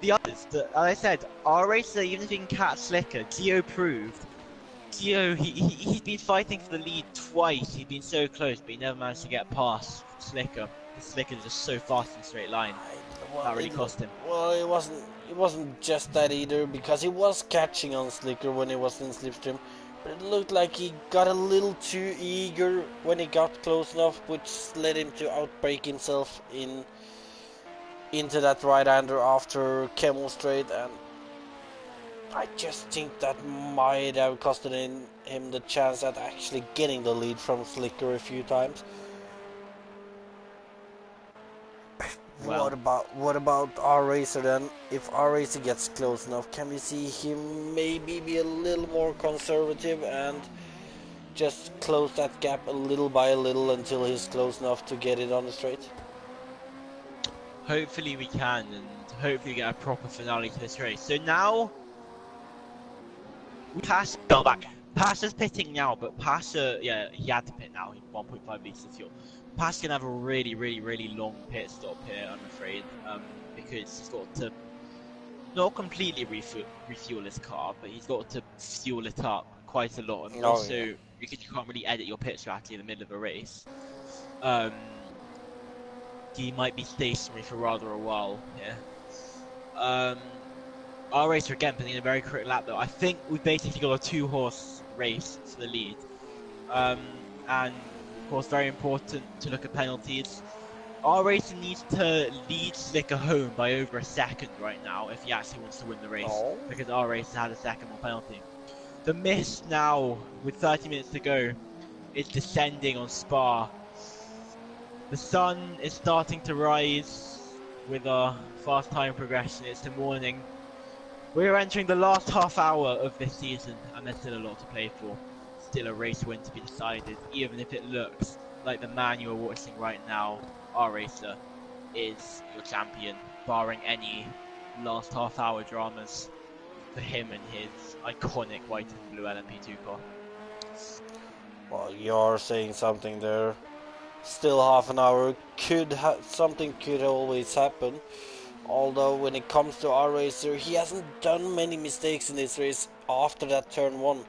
the others. As I said, R-Racer, even if he can catch Slicker, Gio proved... Gio, he's been fighting for the lead twice. He's been so close, but he never managed to get past Slicker. Slicker is just so fast in a straight line. That really cost him. Well, it wasn't just that either, because he was catching on Slicker when he was in slipstream, but it looked like he got a little too eager when he got close enough, which led him to outbrake himself into that right-hander after Camel Straight, and I just think that might have costed him the chance at actually getting the lead from Slicker a few times. Well, what about R-Racer then? If R-Racer gets close enough, can we see him maybe be a little more conservative and just close that gap a little by a little until he's close enough to get it on the straight? Hopefully we can, and hopefully get a proper finale to this race. So now, Pasha's pitting now, but Pasha, yeah, he had to pit now. 1.5 litres of fuel. Pasha's gonna have a really, really, really long pit stop here, I'm afraid, because he's got to not completely refuel his car, but he's got to fuel it up quite a lot, and also because you can't really edit your pit strategy in the middle of a race. He might be stationary for rather a while here. R-Racer again putting in a very quick lap though. I think we've basically got a 2-horse race for the lead. And of course very important to look at penalties. Our racer needs to lead Slicker home by over a second right now if he actually wants to win the race, Oh. because our racer had a second more penalty. The mist now, with 30 minutes to go, is descending on Spa. The sun is starting to rise with our fast time progression. It's the morning. We're entering the last half hour of this season, and there's still a lot to play for. Still a race win to be decided, even if it looks like the man you are watching right now, our racer, is your champion, barring any last half hour dramas for him and his iconic white and blue LMP2 car. Well, you're saying something there. Still half an hour. Something could always happen. Although when it comes to our racer, he hasn't done many mistakes in this race after that turn 1.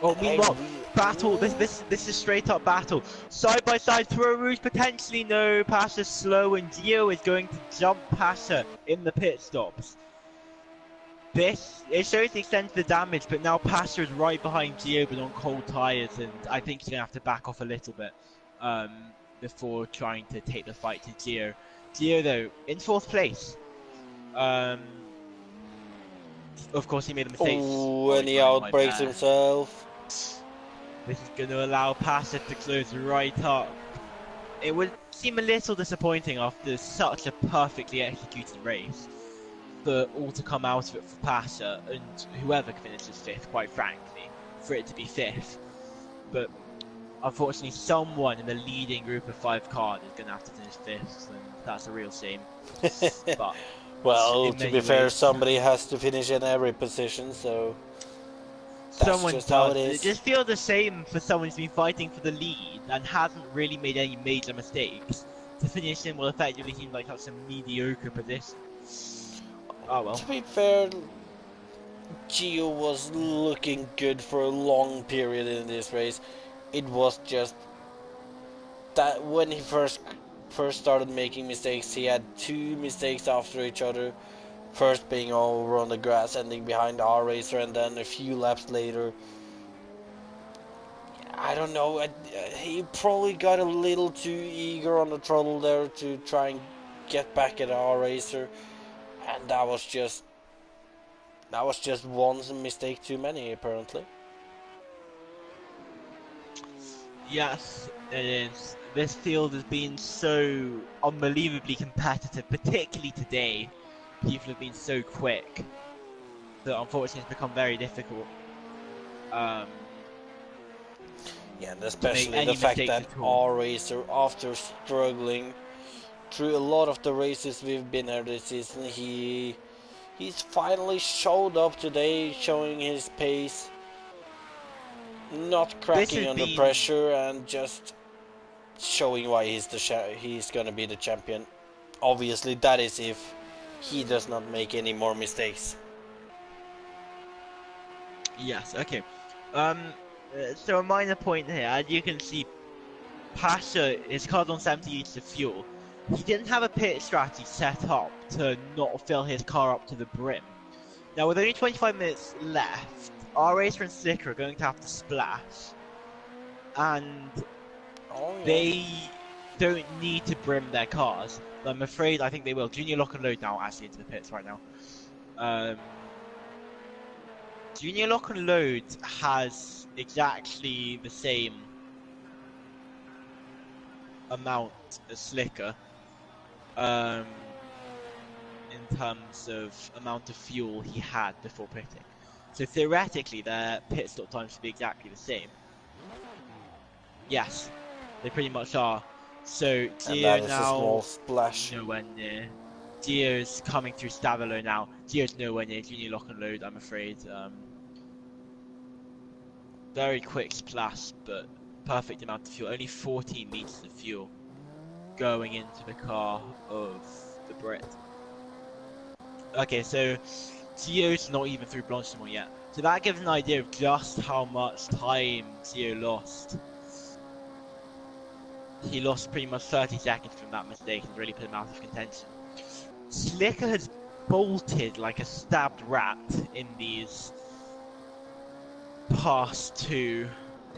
Oh, meanwhile, battle. This is straight up battle. Side by side, throw rouge potentially. No, Pasha's slow, and Gio is going to jump Pasha in the pit stops. It shows the extent of the damage, but now Pasha is right behind Gio, but on cold tires, and I think he's gonna have to back off a little bit before trying to take the fight to Gio. Gio, though, in 4th place. Of course, he made a mistake. Oh, and he outbrakes himself. This is going to allow Pasha to close right up. It would seem a little disappointing after such a perfectly executed race for all to come out of it for Pasha and whoever finishes 5th, quite frankly, for it to be 5th. But unfortunately, someone in the leading group of 5 cars is going to have to finish 5th, and that's a real shame. But well, to be fair, somebody has to finish in every position, so that's just how it is. It just feels the same for someone who's been fighting for the lead and hasn't really made any major mistakes to finish in what effectively seems like such a mediocre position. Oh well. To be fair, Gio was looking good for a long period in this race. It was just that when he first started making mistakes, he had 2 mistakes after each other. First being over on the grass, ending behind our racer, and then a few laps later, I don't know, he probably got a little too eager on the throttle there to try and get back at our racer, and that was just one mistake too many, apparently. Yes, it is. This field has been so unbelievably competitive, particularly today. People have been so quick that unfortunately it's become very difficult. Yeah, and especially the fact that our racer, after struggling through a lot of the races we've been here this season, he's finally showed up today, showing his pace, not cracking under pressure, and just showing why he's gonna be the champion. Obviously, that is if he does not make any more mistakes. Yes, okay. So a minor point here, as you can see, Pasha, his car's on 70 litres of fuel. He didn't have a pit strategy set up to not fill his car up to the brim. Now with only 25 minutes left, our racer and Slicker are going to have to splash. And they don't need to brim their cars. I'm afraid I think they will. Junior Lock and Load now actually into the pits right now. Junior Lock and Load has exactly the same amount as Slicker in terms of amount of fuel he had before pitting. So theoretically their pit stop times should be exactly the same. Yes, they pretty much are. So Gio now, a small splash. Nowhere near. Gio's coming through Stavilo now. Gio's nowhere near Junior Lock and Load, I'm afraid. Very quick splash, but perfect amount of fuel. Only 14 litres of fuel going into the car of the Brit. Okay, so Gio's not even through Blanchimont yet. So that gives an idea of just how much time Gio lost. He lost pretty much 30 seconds from that mistake and really put him out of contention. Slicker has bolted like a stabbed rat in these past 2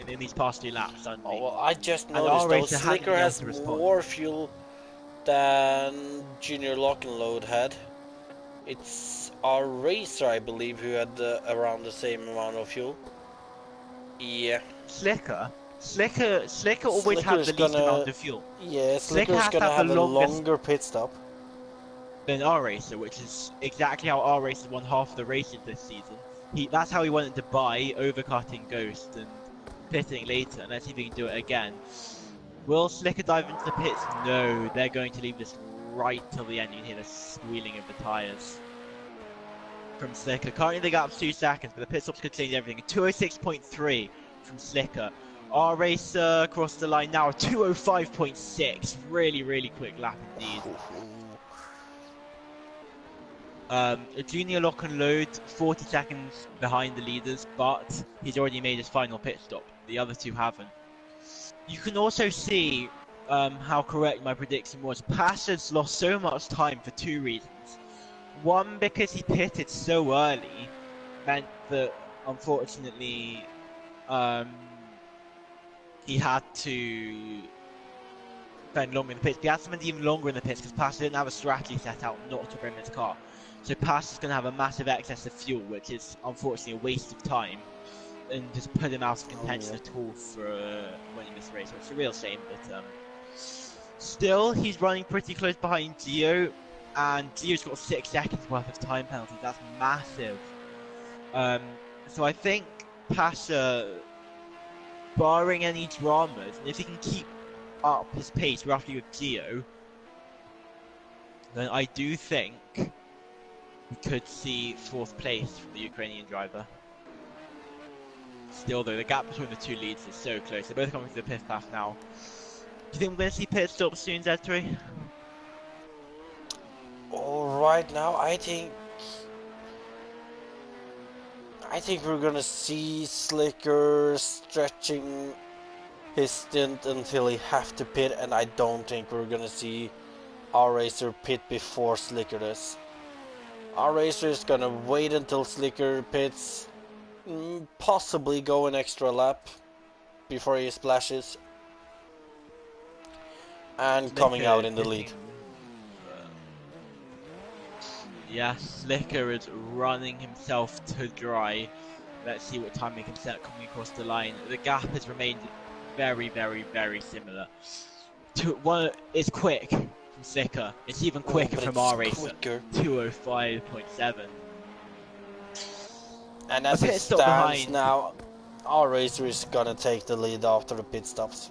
in these past 2 laps suddenly. Oh, well, I just And noticed our though, racer hadn't Slicker been able has to respond. more fuel than Junior Lock and Load had. It's our racer, I believe, who had around the same amount of fuel. Yeah. Slicker always had Slicker's the least gonna... amount of fuel. Yeah, Slicker Slicker's has to gonna have the have a longest longer pit stop. than our racer, which is exactly how our racer won half the races this season. That's how he went into Dubai, overcutting Ghost and pitting later, and let's see if he can do it again. Will Slicker dive into the pits? No, they're going to leave this right till the end. You can hear the squealing of the tyres from Slicker. Currently the gap's 2 seconds, but the pit stops could change everything. 206.3 from Slicker. Our racer crossed the line now, 205.6. Really, really quick lap indeed. A Junior Lock and Load, 40 seconds behind the leaders, but he's already made his final pit stop. The other 2 haven't. You can also see how correct my prediction was. Pasha's lost so much time for 2 reasons. One, because he pitted so early, meant that unfortunately he had to spend longer in the pits. He had to spend even longer in the pits because Pasha didn't have a strategy set out not to bring his car. So Pasha's going to have a massive excess of fuel, which is unfortunately a waste of time, and just put him out of contention at all for winning this race, which is a real shame. But still, he's running pretty close behind Gio, and Gio's got 6 seconds worth of time penalties. That's massive. So I think Pasha, barring any dramas, and if he can keep up his pace roughly with Gio, then I do think we could see 4th place from the Ukrainian driver. Still though, the gap between the 2 leads is so close. They're both coming to the pit path now. Do you think we're going to see pit stops soon, Z3? Oh, right now, I think we're gonna see Slicker stretching his stint until he have to pit, and I don't think we're gonna see our racer pit before Slicker does. Our racer is gonna wait until Slicker pits, possibly go an extra lap before he splashes, and coming out in the lead. Yeah, Slicker is running himself to dry. Let's see what time he can set coming across the line. The gap has remained very, very, very similar. It's quick from Slicker. It's even quicker from our racer. 205.7. And as it stands now, our racer is gonna take the lead after the pit stops.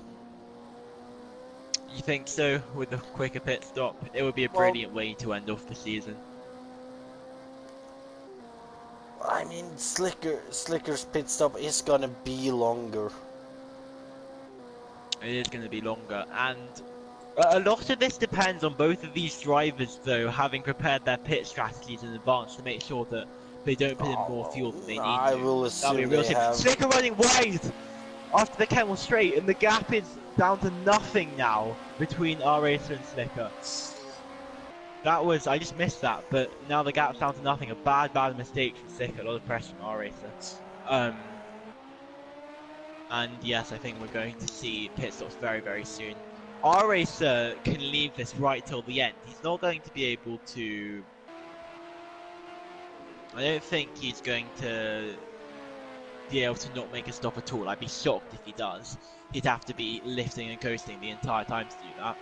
You think so? With a quicker pit stop, it would be a brilliant way to end off the season. I mean, Slicker's pit stop is gonna be longer. It is going to be longer, and a lot of this depends on both of these drivers, though, having prepared their pit strategies in advance to make sure that they don't put in more fuel than they need to. I will assume they have. Slicker running wide after the Camel straight, and the gap is down to nothing now between our racer and Slicker. I just missed that, but now the gap's down to nothing. A bad mistake from Slicker, a lot of pressure on our racer. And yes, I think we're going to see pit stops very, very soon. Our racer can leave this right till the end. He's not going to be able to... I don't think he's going to be able to not make a stop at all. I'd be shocked if he does. He'd have to be lifting and coasting the entire time to do that.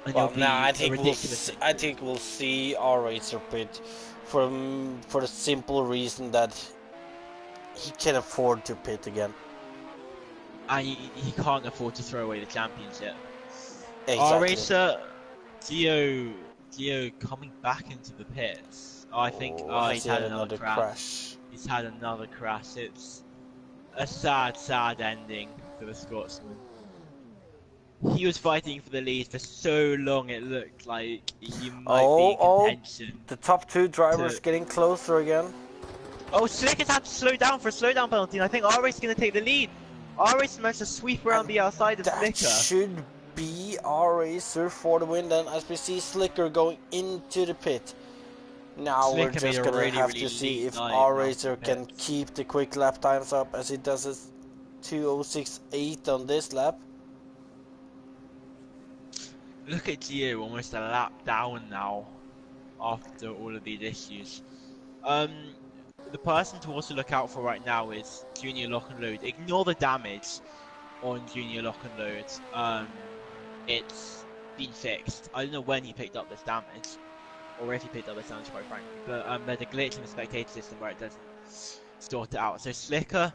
And well, now I think we'll see our racer pit for the simple reason that he can afford to pit again. And he can't afford to throw away the championship. Exactly. Our racer, Gio coming back into the pits. I think he's had another crash. He's had another crash. It's a sad ending for the Scotsman. He was fighting for the lead for so long, it looked like he might be in contention. The top 2 drivers getting closer again. Oh, Slicker's had to slow down for a slowdown penalty, and I think our race is going to take the lead. Our race managed to sweep around the outside of Slicker. That should be our racer for the win then, as we see Slicker going into the pit. Now Slicker we're just going to have to see if our racer can keep the quick lap times up as he does 2:06.8 on this lap. Look at Gio, almost a lap down now after all of these issues. The person to also look out for right now is Junior Lock and Load. Ignore the damage on Junior Lock and Load. It's been fixed. I don't know when he picked up this damage, or if he picked up this damage, quite frankly. But there's a glitch in the spectator system where it doesn't sort it out. So Slicker,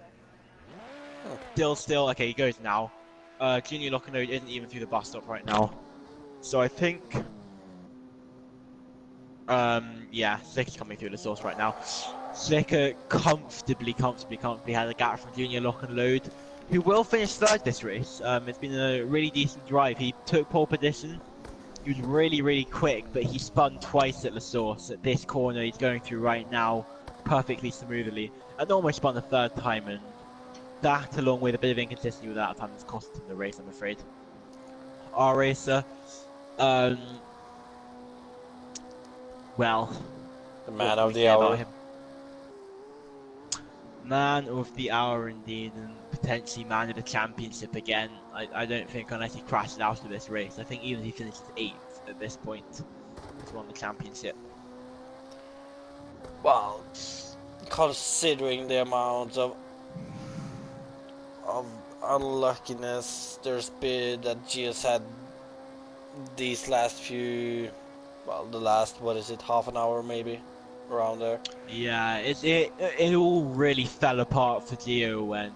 still, okay, he goes now. Junior Lock and Load isn't even through the bus stop right now. So I think, yeah, Slicker's coming through the source right now. Slicker comfortably had a gap from Junior Lock and Load, who will finish third this race. It's been a really decent drive. He took pole position. He was really quick, but he spun twice at the source. At this corner he's going through right now, perfectly smoothly, and almost spun the third time, and that, along with a bit of inconsistency with that time, has cost him the race, I'm afraid. R Racer, well, the man of the hour. Man of the hour indeed, and potentially man of the championship again. I don't think, unless he crashes out of this race, I think even if he finishes 8th at this point, he's won the championship. Well, considering the amount of unluckiness there's been that Gio's had these last few, well, the last, what is it, half an hour maybe, around there. Yeah, it all really fell apart for Gio when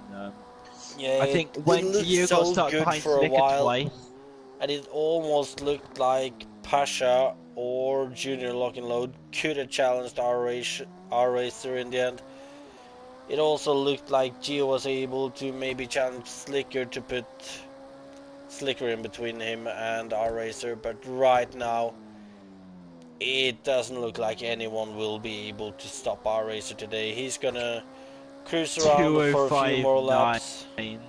yeah, I think when Gio got stuck behind Slicker twice, and it almost looked like Pasha or Junior Lock and Load could have challenged R Racer in the end. It also looked like Gio was able to maybe challenge Slicker to put Slicker in between him and R Racer, but right now it doesn't look like anyone will be able to stop R Racer today. He's gonna cruise around for a few more laps, and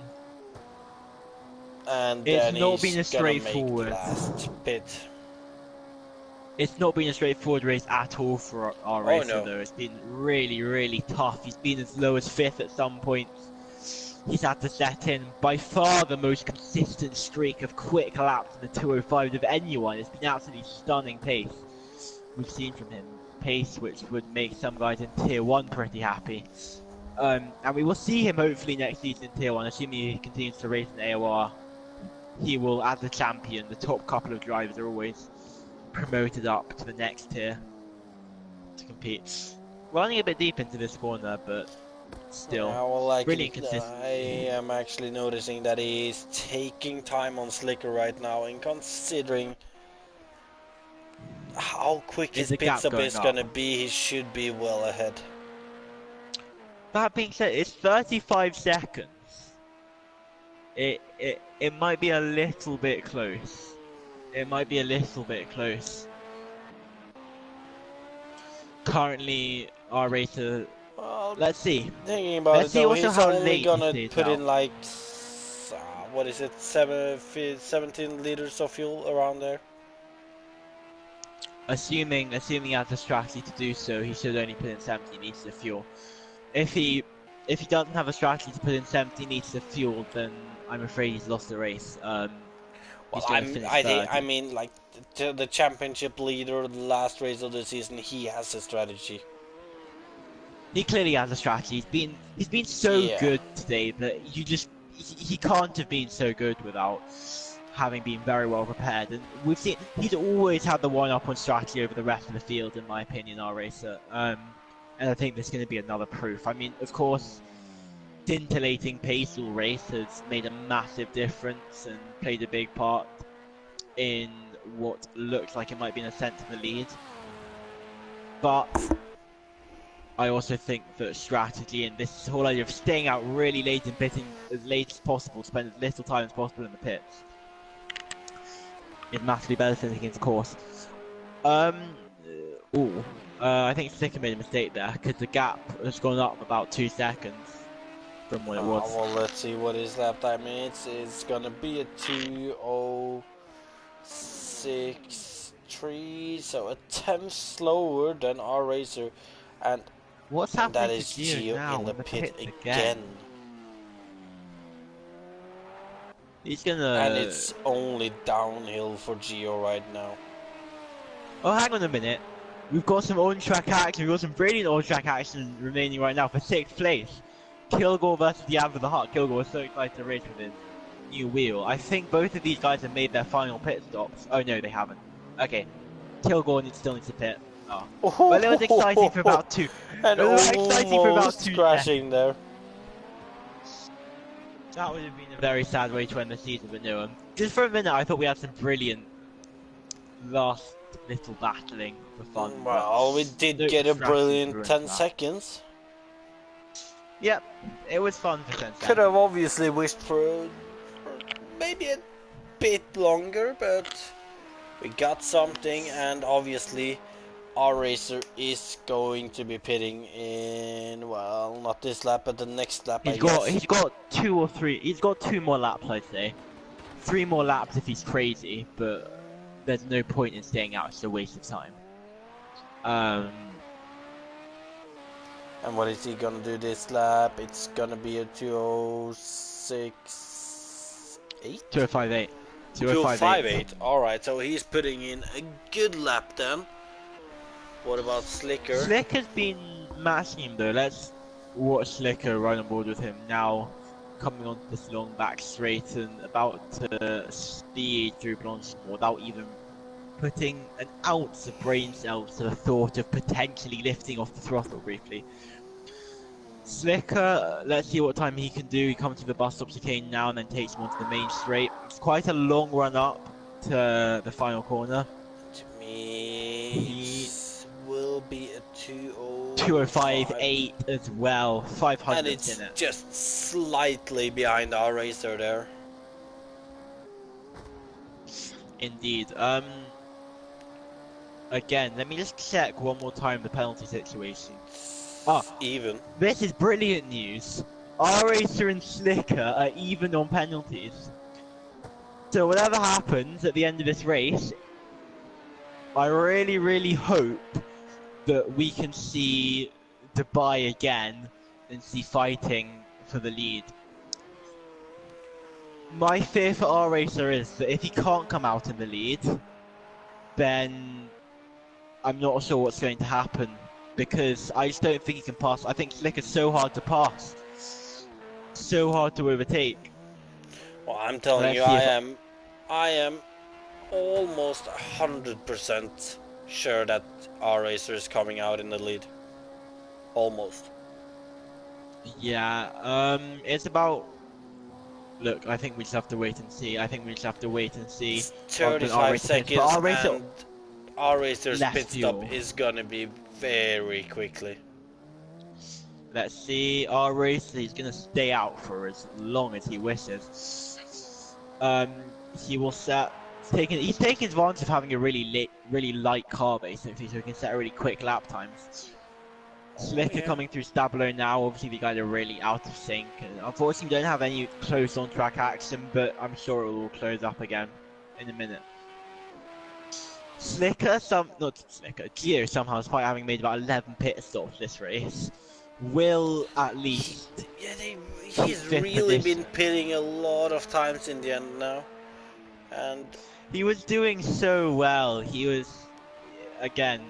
then he's gonna make the last pit. It's not been a straightforward race at all for R Racer though. It's been really tough. He's been as low as 5th at some points. He's had to set in by far the most consistent streak of quick laps in the 205 of anyone. It's been absolutely stunning pace we've seen from him. Pace which would make some guys in Tier 1 pretty happy. And we will see him hopefully next season in Tier 1, assuming he continues to race in AOR. He will, as the champion, the top couple of drivers are always promoted up to the next tier to compete. Running a bit deep into this corner, but still, really inconsistent. I am actually noticing that he is taking time on Slicker right now, and considering how quick his pit stop is gonna be, he should be well ahead. That being said, it's 35 seconds. It might be a little bit close. It might be a little bit close. Currently, R Racer. Let's see. Thinking about let's it, see though, also he's how only late gonna he put out. in like what is it, 17 liters of fuel around there. Assuming he has a strategy to do so, he should only put in 17 liters of fuel. If he doesn't have a strategy to put in 17 liters of fuel, then I'm afraid he's lost the race. Well, I mean, like the championship leader, the last race of the season, he has a strategy. He clearly has a strategy. He's been so good today that he can't have been so good without having been very well prepared. And we've seen he's always had the one-up on strategy over the rest of the field, in my opinion, R Racer. And I think there's going to be another proof. I mean, of course, scintillating pace all race has made a massive difference and played a big part in what looks like it might be an ascent to the lead. But I also think that strategy and this whole idea of staying out really late and pitting as late as possible, spend as little time as possible in the pits, is massively benefiting his course. I think Slicker made a mistake there because the gap has gone up about 2 seconds from what it was. Well, let's see what his lap time is. It's gonna be a 2:06.3, so a 10th slower than R Racer, and what's happening that is to Gio now in the pit again. He's gonna... And it's only downhill for Gio right now. Oh, hang on a minute. We've got some on-track action. We've got some brilliant on-track action remaining right now for 6th place. Kilgore versus the Av of the Heart. Kilgore was so excited to race with his new wheel. I think both of these guys have made their final pit stops. Oh no, they haven't. Okay. Kilgore still needs to pit. Oh. Well, it was exciting for about 2. And it was exciting for about 2 crashing there. That would have been a very sad way to end the season, but no. Just for a minute, I thought we had some brilliant last little battling for fun. Well, we did get a brilliant 10 seconds. Yep, it was fun for 10 seconds. Could have obviously wished for maybe a bit longer, but we got something, and obviously our racer is going to be pitting in, well, not this lap, but the next lap. He's got 2 or 3. He's got 2 more laps, I'd say. 3 more laps if he's crazy, but there's no point in staying out. It's a waste of time. And what is he gonna do this lap? It's gonna be a 2:06.8? 2:05.8. 2:05.8. Alright, so he's putting in a good lap then. What about Slicker? Slicker's been matching him though. Let's watch Slicker ride on board with him now. Coming onto this long back straight and about to speed through Blanchimont without even putting an ounce of brain cells to the thought of potentially lifting off the throttle briefly. Slicker, let's see what time he can do. He comes to the bus stop chicane now and then takes him onto the main straight. It's quite a long run up to the final corner. To me, it will be a 2:05.8 as well. 500 and it's in it. just slightly behind our racer there. Indeed. Again, let me just check one more time the penalty situation. Even. This is brilliant news. Our racer and Slicker are even on penalties. So whatever happens at the end of this race, I really, really hope that we can see Dubai again and see fighting for the lead. My fear for our racer is that if he can't come out in the lead, then I'm not sure what's going to happen, because I just don't think he can pass. I think Slicker's so hard to pass, so hard to overtake. Well, I'm telling you, I am almost 100% sure that our racer is coming out in the lead. Almost. Yeah, it's about... Look, I think we just have to wait and see. 35 seconds, and our racer's pit stop is gonna be very quickly. Let's see, our racer, he's gonna stay out for as long as he wishes. He will set... He's taking advantage of having a really light car basically, so he can set a really quick lap times. Slicker coming through Stablo now, obviously the guys are really out of sync. Unfortunately we don't have any close on track action, but I'm sure it will close up again in a minute. Gio somehow, despite having made about 11 pit stops this race, will at least... He's really been pitting a lot of times in the end now. And he was doing so well. He was, again,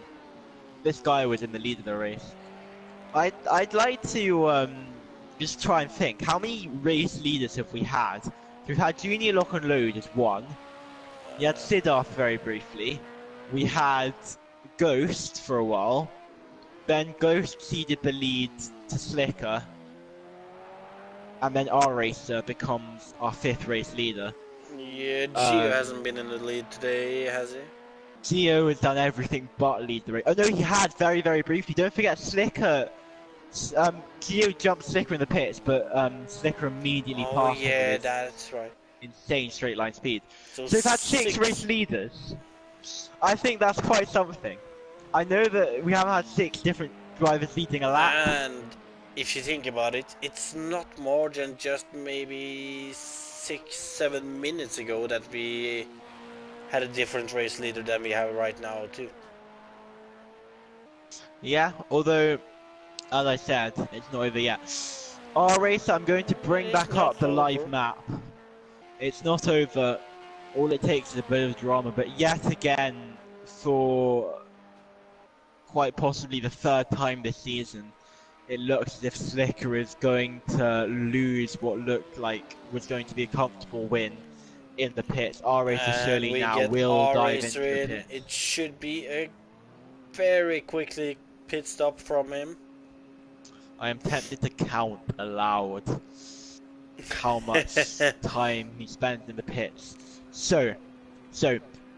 this guy was in the lead of the race. I'd like to just try and think, how many race leaders have we had? We've had Junior Lock and Load as one. We had Siddharth very briefly. We had Ghost for a while. Then Ghost ceded the lead to Slicker. And then our racer becomes our 5th race leader. Yeah, Gio hasn't been in the lead today, has he? Gio has done everything but lead the race. Oh no, he had very briefly. Don't forget Slicker. Gio jumped Slicker in the pits, but Slicker immediately passed him. Oh yeah, that's right. Insane straight line speed. So we've had 6 race leaders. I think that's quite something. I know that we haven't had 6 different drivers leading a lap. And if you think about it, it's not more than just maybe 6-7 minutes ago that we had a different race leader than we have right now too. Yeah, although, as I said, it's not over yet. Our race, I'm going to bring back up the live map It's not over. All it takes is a bit of drama, but yet again, for quite possibly the third time this season, it looks as if Slicker is going to lose what looked like was going to be a comfortable win in the pits. R-Racer And surely we now get will dive into R-Racer the in. pit. It should be a very quickly pit stop from him. I am tempted to count aloud how much time he spends in the pits. So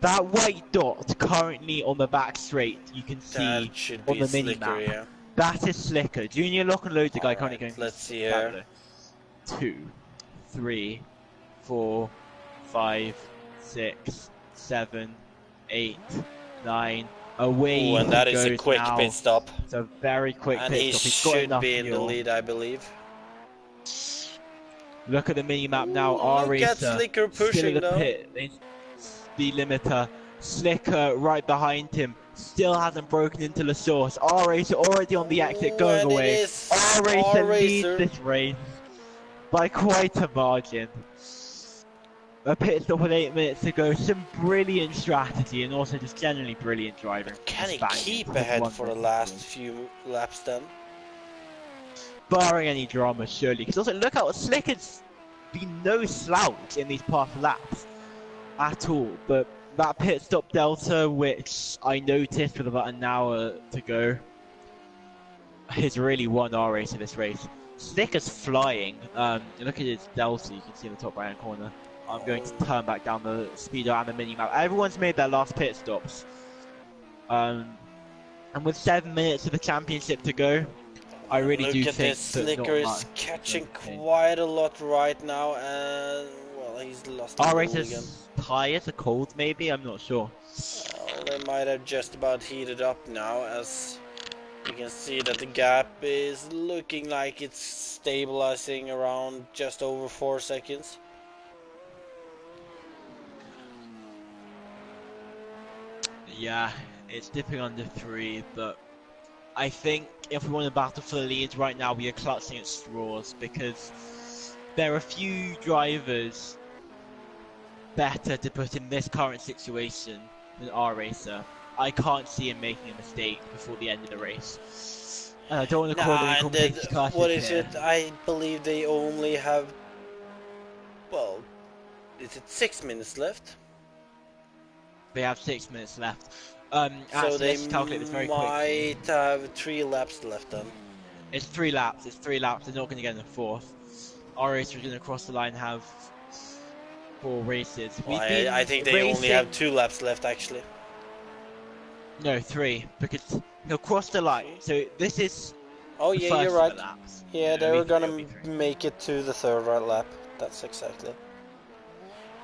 that white dot currently on the back straight, you can see That should on be the Slicker, mini-map. yeah. That is Slicker. Junior Lock and Load the guy currently Alright, going let's see here. 2, 3, 4, 5, 6, 7, 8, 9. Away Ooh, and that is a goes quick now. pit stop. It's a very quick And pit he stop. He's got should enough be in the fuel. lead, I believe. Look at the mini-map now. Look R-Racer at Slicker still pushing in the though. pit. Speed limiter. Slicker right behind him. Still hasn't broken into the source. R-Racer already on the exit going and away. it is R-Racer leads R-Racer. this race by quite a margin. A pit stop with 8 minutes to go. Some brilliant strategy and also just generally brilliant driving. Can he Spaniard keep with ahead one for the second last fuel. few laps then? Barring any drama, surely. Because also look how Slicker's been no slouch in these past laps at all. But that pit stop delta, which I noticed with about an hour to go, has really won our race in this race. Slicker's flying. Look at his delta, you can see in the top right hand corner. I'm going to turn back down the speedo and the mini-map. Everyone's made their last pit stops. And with 7 minutes of the championship to go, I really do Look at think this, that Slicker not is much catching okay. quite a lot right now, and well, he's lost the Our goal again. racer's tires are cold, maybe? I'm not sure. Well, they might have just about heated up now, as you can see that the gap is looking like it's stabilizing around just over 4 seconds. Yeah, it's dipping under 3, but I think if we want to battle for the lead right now, we are clutching at straws because there are a few drivers better to put in this current situation than our racer. I can't see him making a mistake before the end of the race. I don't want to call it incomplete courtesy what is here. it? I believe they only have, well, is it 6 minutes left? They have 6 minutes left. So actually, they let's calculate this very quickly. might have 3 laps left then. It's 3 laps. It's 3 laps. They're not going to get in the fourth. Our racer is going to cross the line and have 4 races. Well, I think they only have 2 laps left actually. No, 3, because he'll cross the line. So this is Oh the yeah, first you're of right. the laps. Yeah, they we were think it'll gonna be 3. make it to the 3rd right lap. That's exactly.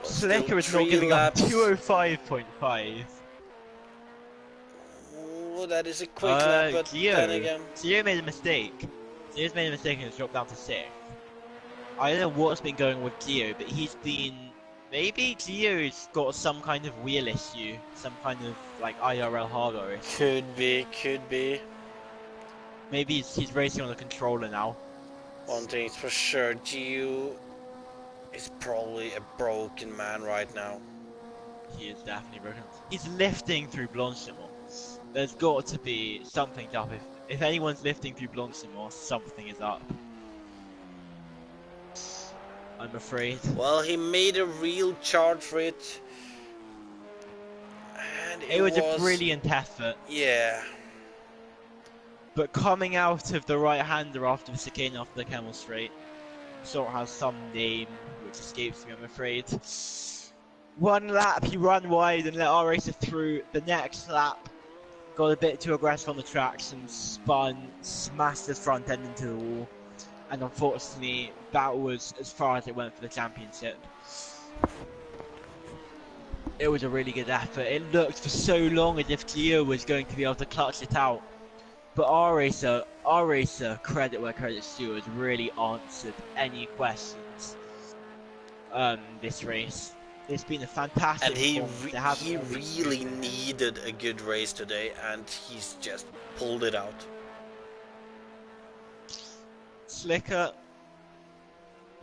Well, Slicker is not 3 giving laps. up 205.5. Oh, that is a quick lap, but then again. Gio made a mistake. Gio's made a mistake and has dropped down to 6th. I don't know what's been going with Gio, but he's been... Maybe Gio's got some kind of wheel issue. Some kind of, like, IRL hardware issue. Could be. Maybe he's racing on a controller now. One thing's for sure, Gio is probably a broken man right now. He is definitely broken. He's lifting through Blanchimont. There's got to be something up. If anyone's lifting through Blanchimont, something is up. I'm afraid. Well, he made a real charge for it. And It was a brilliant effort. Yeah. But coming out of the right-hander after the chicane after the camel straight, sort of has some name which escapes me, I'm afraid. 1 lap, he ran wide and let our racer through. The next lap, got a bit too aggressive on the tracks and spun, smashed his front end into the wall. And unfortunately, that was as far as it went for the championship. It was a really good effort. It looked for so long as if Gio was going to be able to clutch it out. But our racer, credit where credit's due, has really answered any questions this race. It's been a fantastic And he really needed a good race today, and he's just pulled it out. Slicker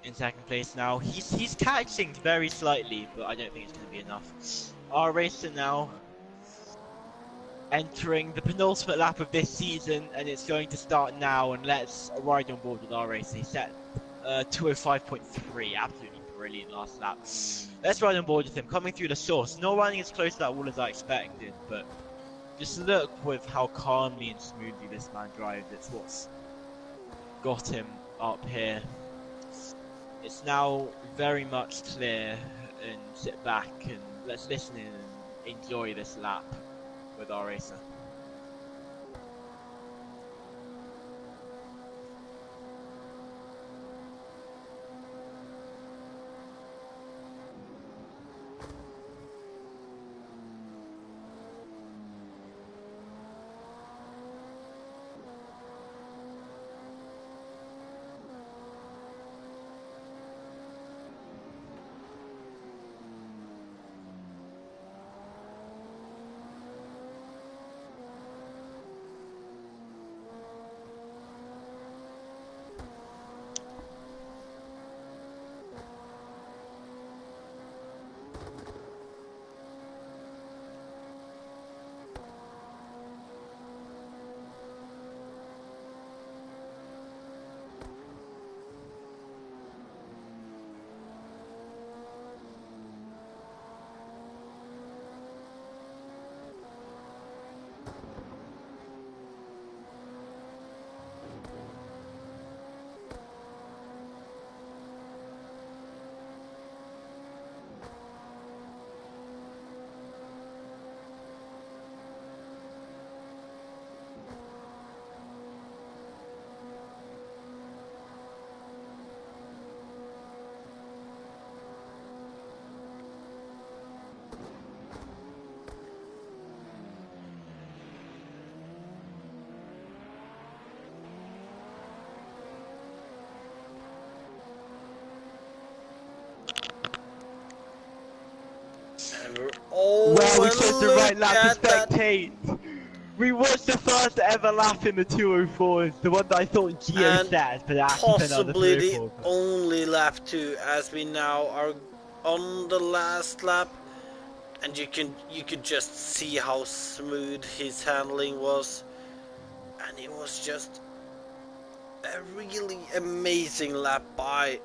in second place now. He's catching very slightly, but I don't think it's going to be enough. Our racer now entering the penultimate lap of this season, and it's going to start now. And let's ride on board with our racer. He set 205.3, absolutely brilliant last lap. Let's ride on board with him, coming through the source. Not running as close to that wall as I expected, but just look with how calmly and smoothly this man drives. It's what's got him up here. It's now very much clear, and sit back and let's listen in and enjoy this lap with our racer. Oh, well, we chose the right lap to that. spectate. We watched the first ever lap in the 204s, the one that I thought Gio set, but actually possibly the 204. only lap 2, as we now are on the last lap, and you could just see how smooth his handling was, and it was just a really amazing lap by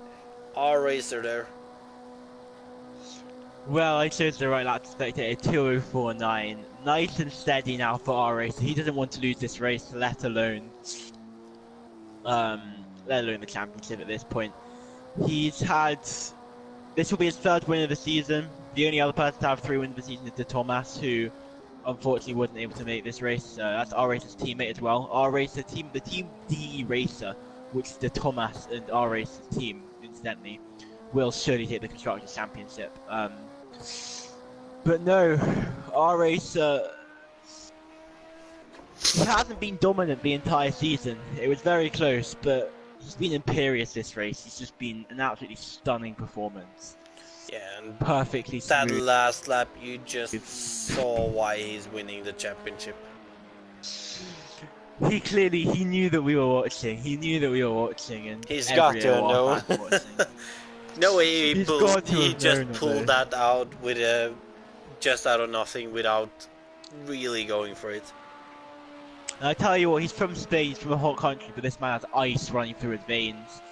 our racer there. Well, I chose the right lap to spectate, 204.9. Nice and steady now for our racer. He doesn't want to lose this race, let alone the championship at this point. He's had, this will be his third win of the season. The only other person to have 3 wins of the season is De Thomas, who unfortunately wasn't able to make this race. That's our racer's teammate as well. Our racer team, the Team D racer, which is De Thomas and our racer's team, incidentally, will surely take the Constructors' Championship. But no, our racer, he hasn't been dominant the entire season. It was very close, but he's been imperious this race. He's just been an absolutely stunning performance. Yeah, and perfectly that smooth. last lap, you just saw why he's winning the championship. He knew that we were watching. He knew that we were watching, and he's got to know. No way he just pulled that out with just out of nothing without really going for it. And I tell you what, he's from Spain, he's from a hot country, but this man has ice running through his veins.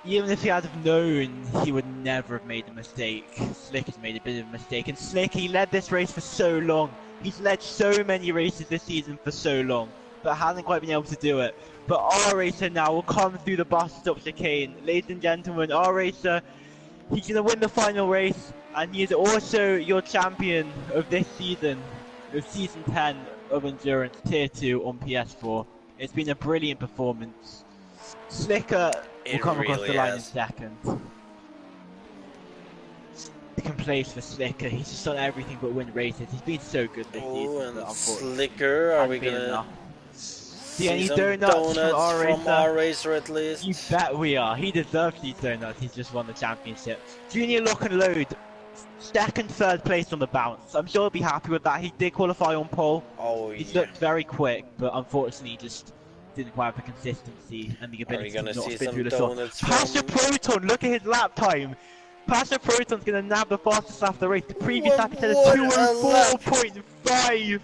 Even if he had have known, he would never have made a mistake. Slick has made a bit of a mistake, and Slick, he led this race for so long. He's led so many races this season for so long, but hasn't quite been able to do it. But our racer now will come through the bus stop chicane. Ladies and gentlemen, our racer, he's going to win the final race, and he is also your champion of this season, of Season 10 of Endurance Tier 2 on PS4. It's been a brilliant performance. Slicker will come across the line in second. Second place for Slicker. He's just done everything but win races. He's been so good this season. And Slicker, are we gonna see any donuts from our racer at least? You bet we are. He deserves these donuts. He's just won the championship. Junior Lock and Load, second, third place on the bounce. I'm sure he'll be happy with that. He did qualify on pole. Oh, He's looked very quick, but unfortunately just didn't quite have the consistency and the Are we ability gonna to not see spin some through the slot. donuts Pastor from... Proton, look at his lap time. Pastor Proton's gonna nab the fastest lap of the race. The previous lap he said a What a lap! 204.5.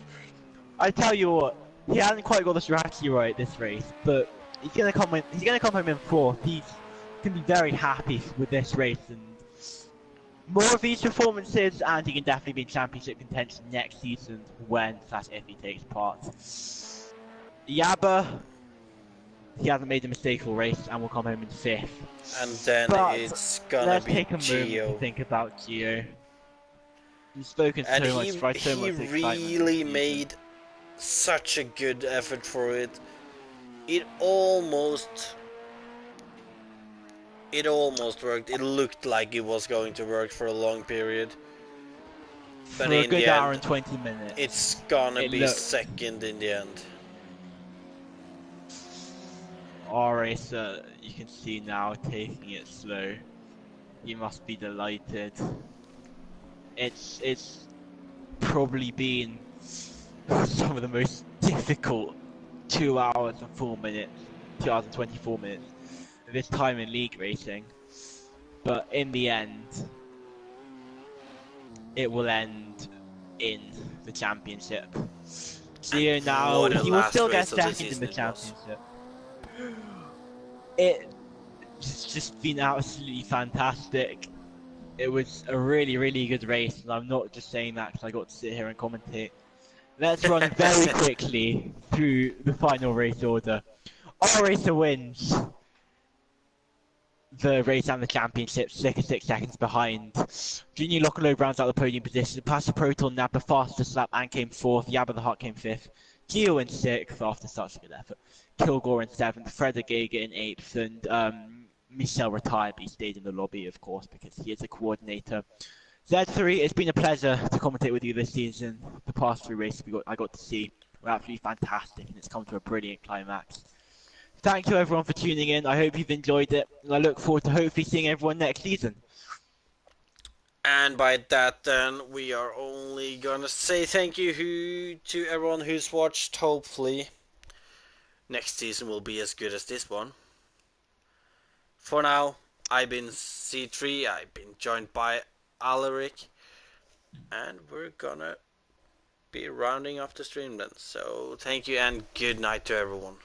I tell you what, he hasn't quite got the strategy right this race, but he's gonna come in. He's gonna come home in fourth. He's gonna be very happy with this race, and more of these performances, and he can definitely be in championship contention next season when/if he takes part. Yaba, he hasn't made a mistake all race and will come home in fifth. And then But it's gonna let's be take a moment to Gio. think about Gio. He's spoken And so much, tried so much excitement. he really made such a good effort for it. It almost worked. It looked like it was going to work for a long period. But For a in good the hour end, and 20 minutes. it's gonna be looked... second in the end. R Racer, you can see now, taking it slow. You must be delighted. It's probably been some of the most difficult 2 hours and 4 minutes, 2 hours and 24 minutes of this time in league racing. But in the end, it will end in the championship. Gio now, he will still get second in the championship. It's just been absolutely fantastic. It was a really, really good race, and I'm not just saying that because I got to sit here and commentate. Let's run very quickly through the final race order. R Racer wins the race and the championship, 6 seconds behind. Junior Lokalo rounds out the podium position. Pastor Proton nabbed the fastest lap and came fourth. Yabba the Hutt came fifth. Gio in sixth after such a good effort. Kilgore in seventh. Freda Geiger in eighth. And Michel retired, but he stayed in the lobby, of course, because he is a coordinator. Z3, it's been a pleasure to commentate with you this season. The past 3 races I got to see were absolutely fantastic, and it's come to a brilliant climax. Thank you everyone for tuning in. I hope you've enjoyed it, and I look forward to hopefully seeing everyone next season. And by that then, we are only gonna say thank you to everyone who's watched. Hopefully next season will be as good as this one. For now, I've been C3, I've been joined by Alaric, and we're gonna be rounding off the stream then. So thank you and good night to everyone.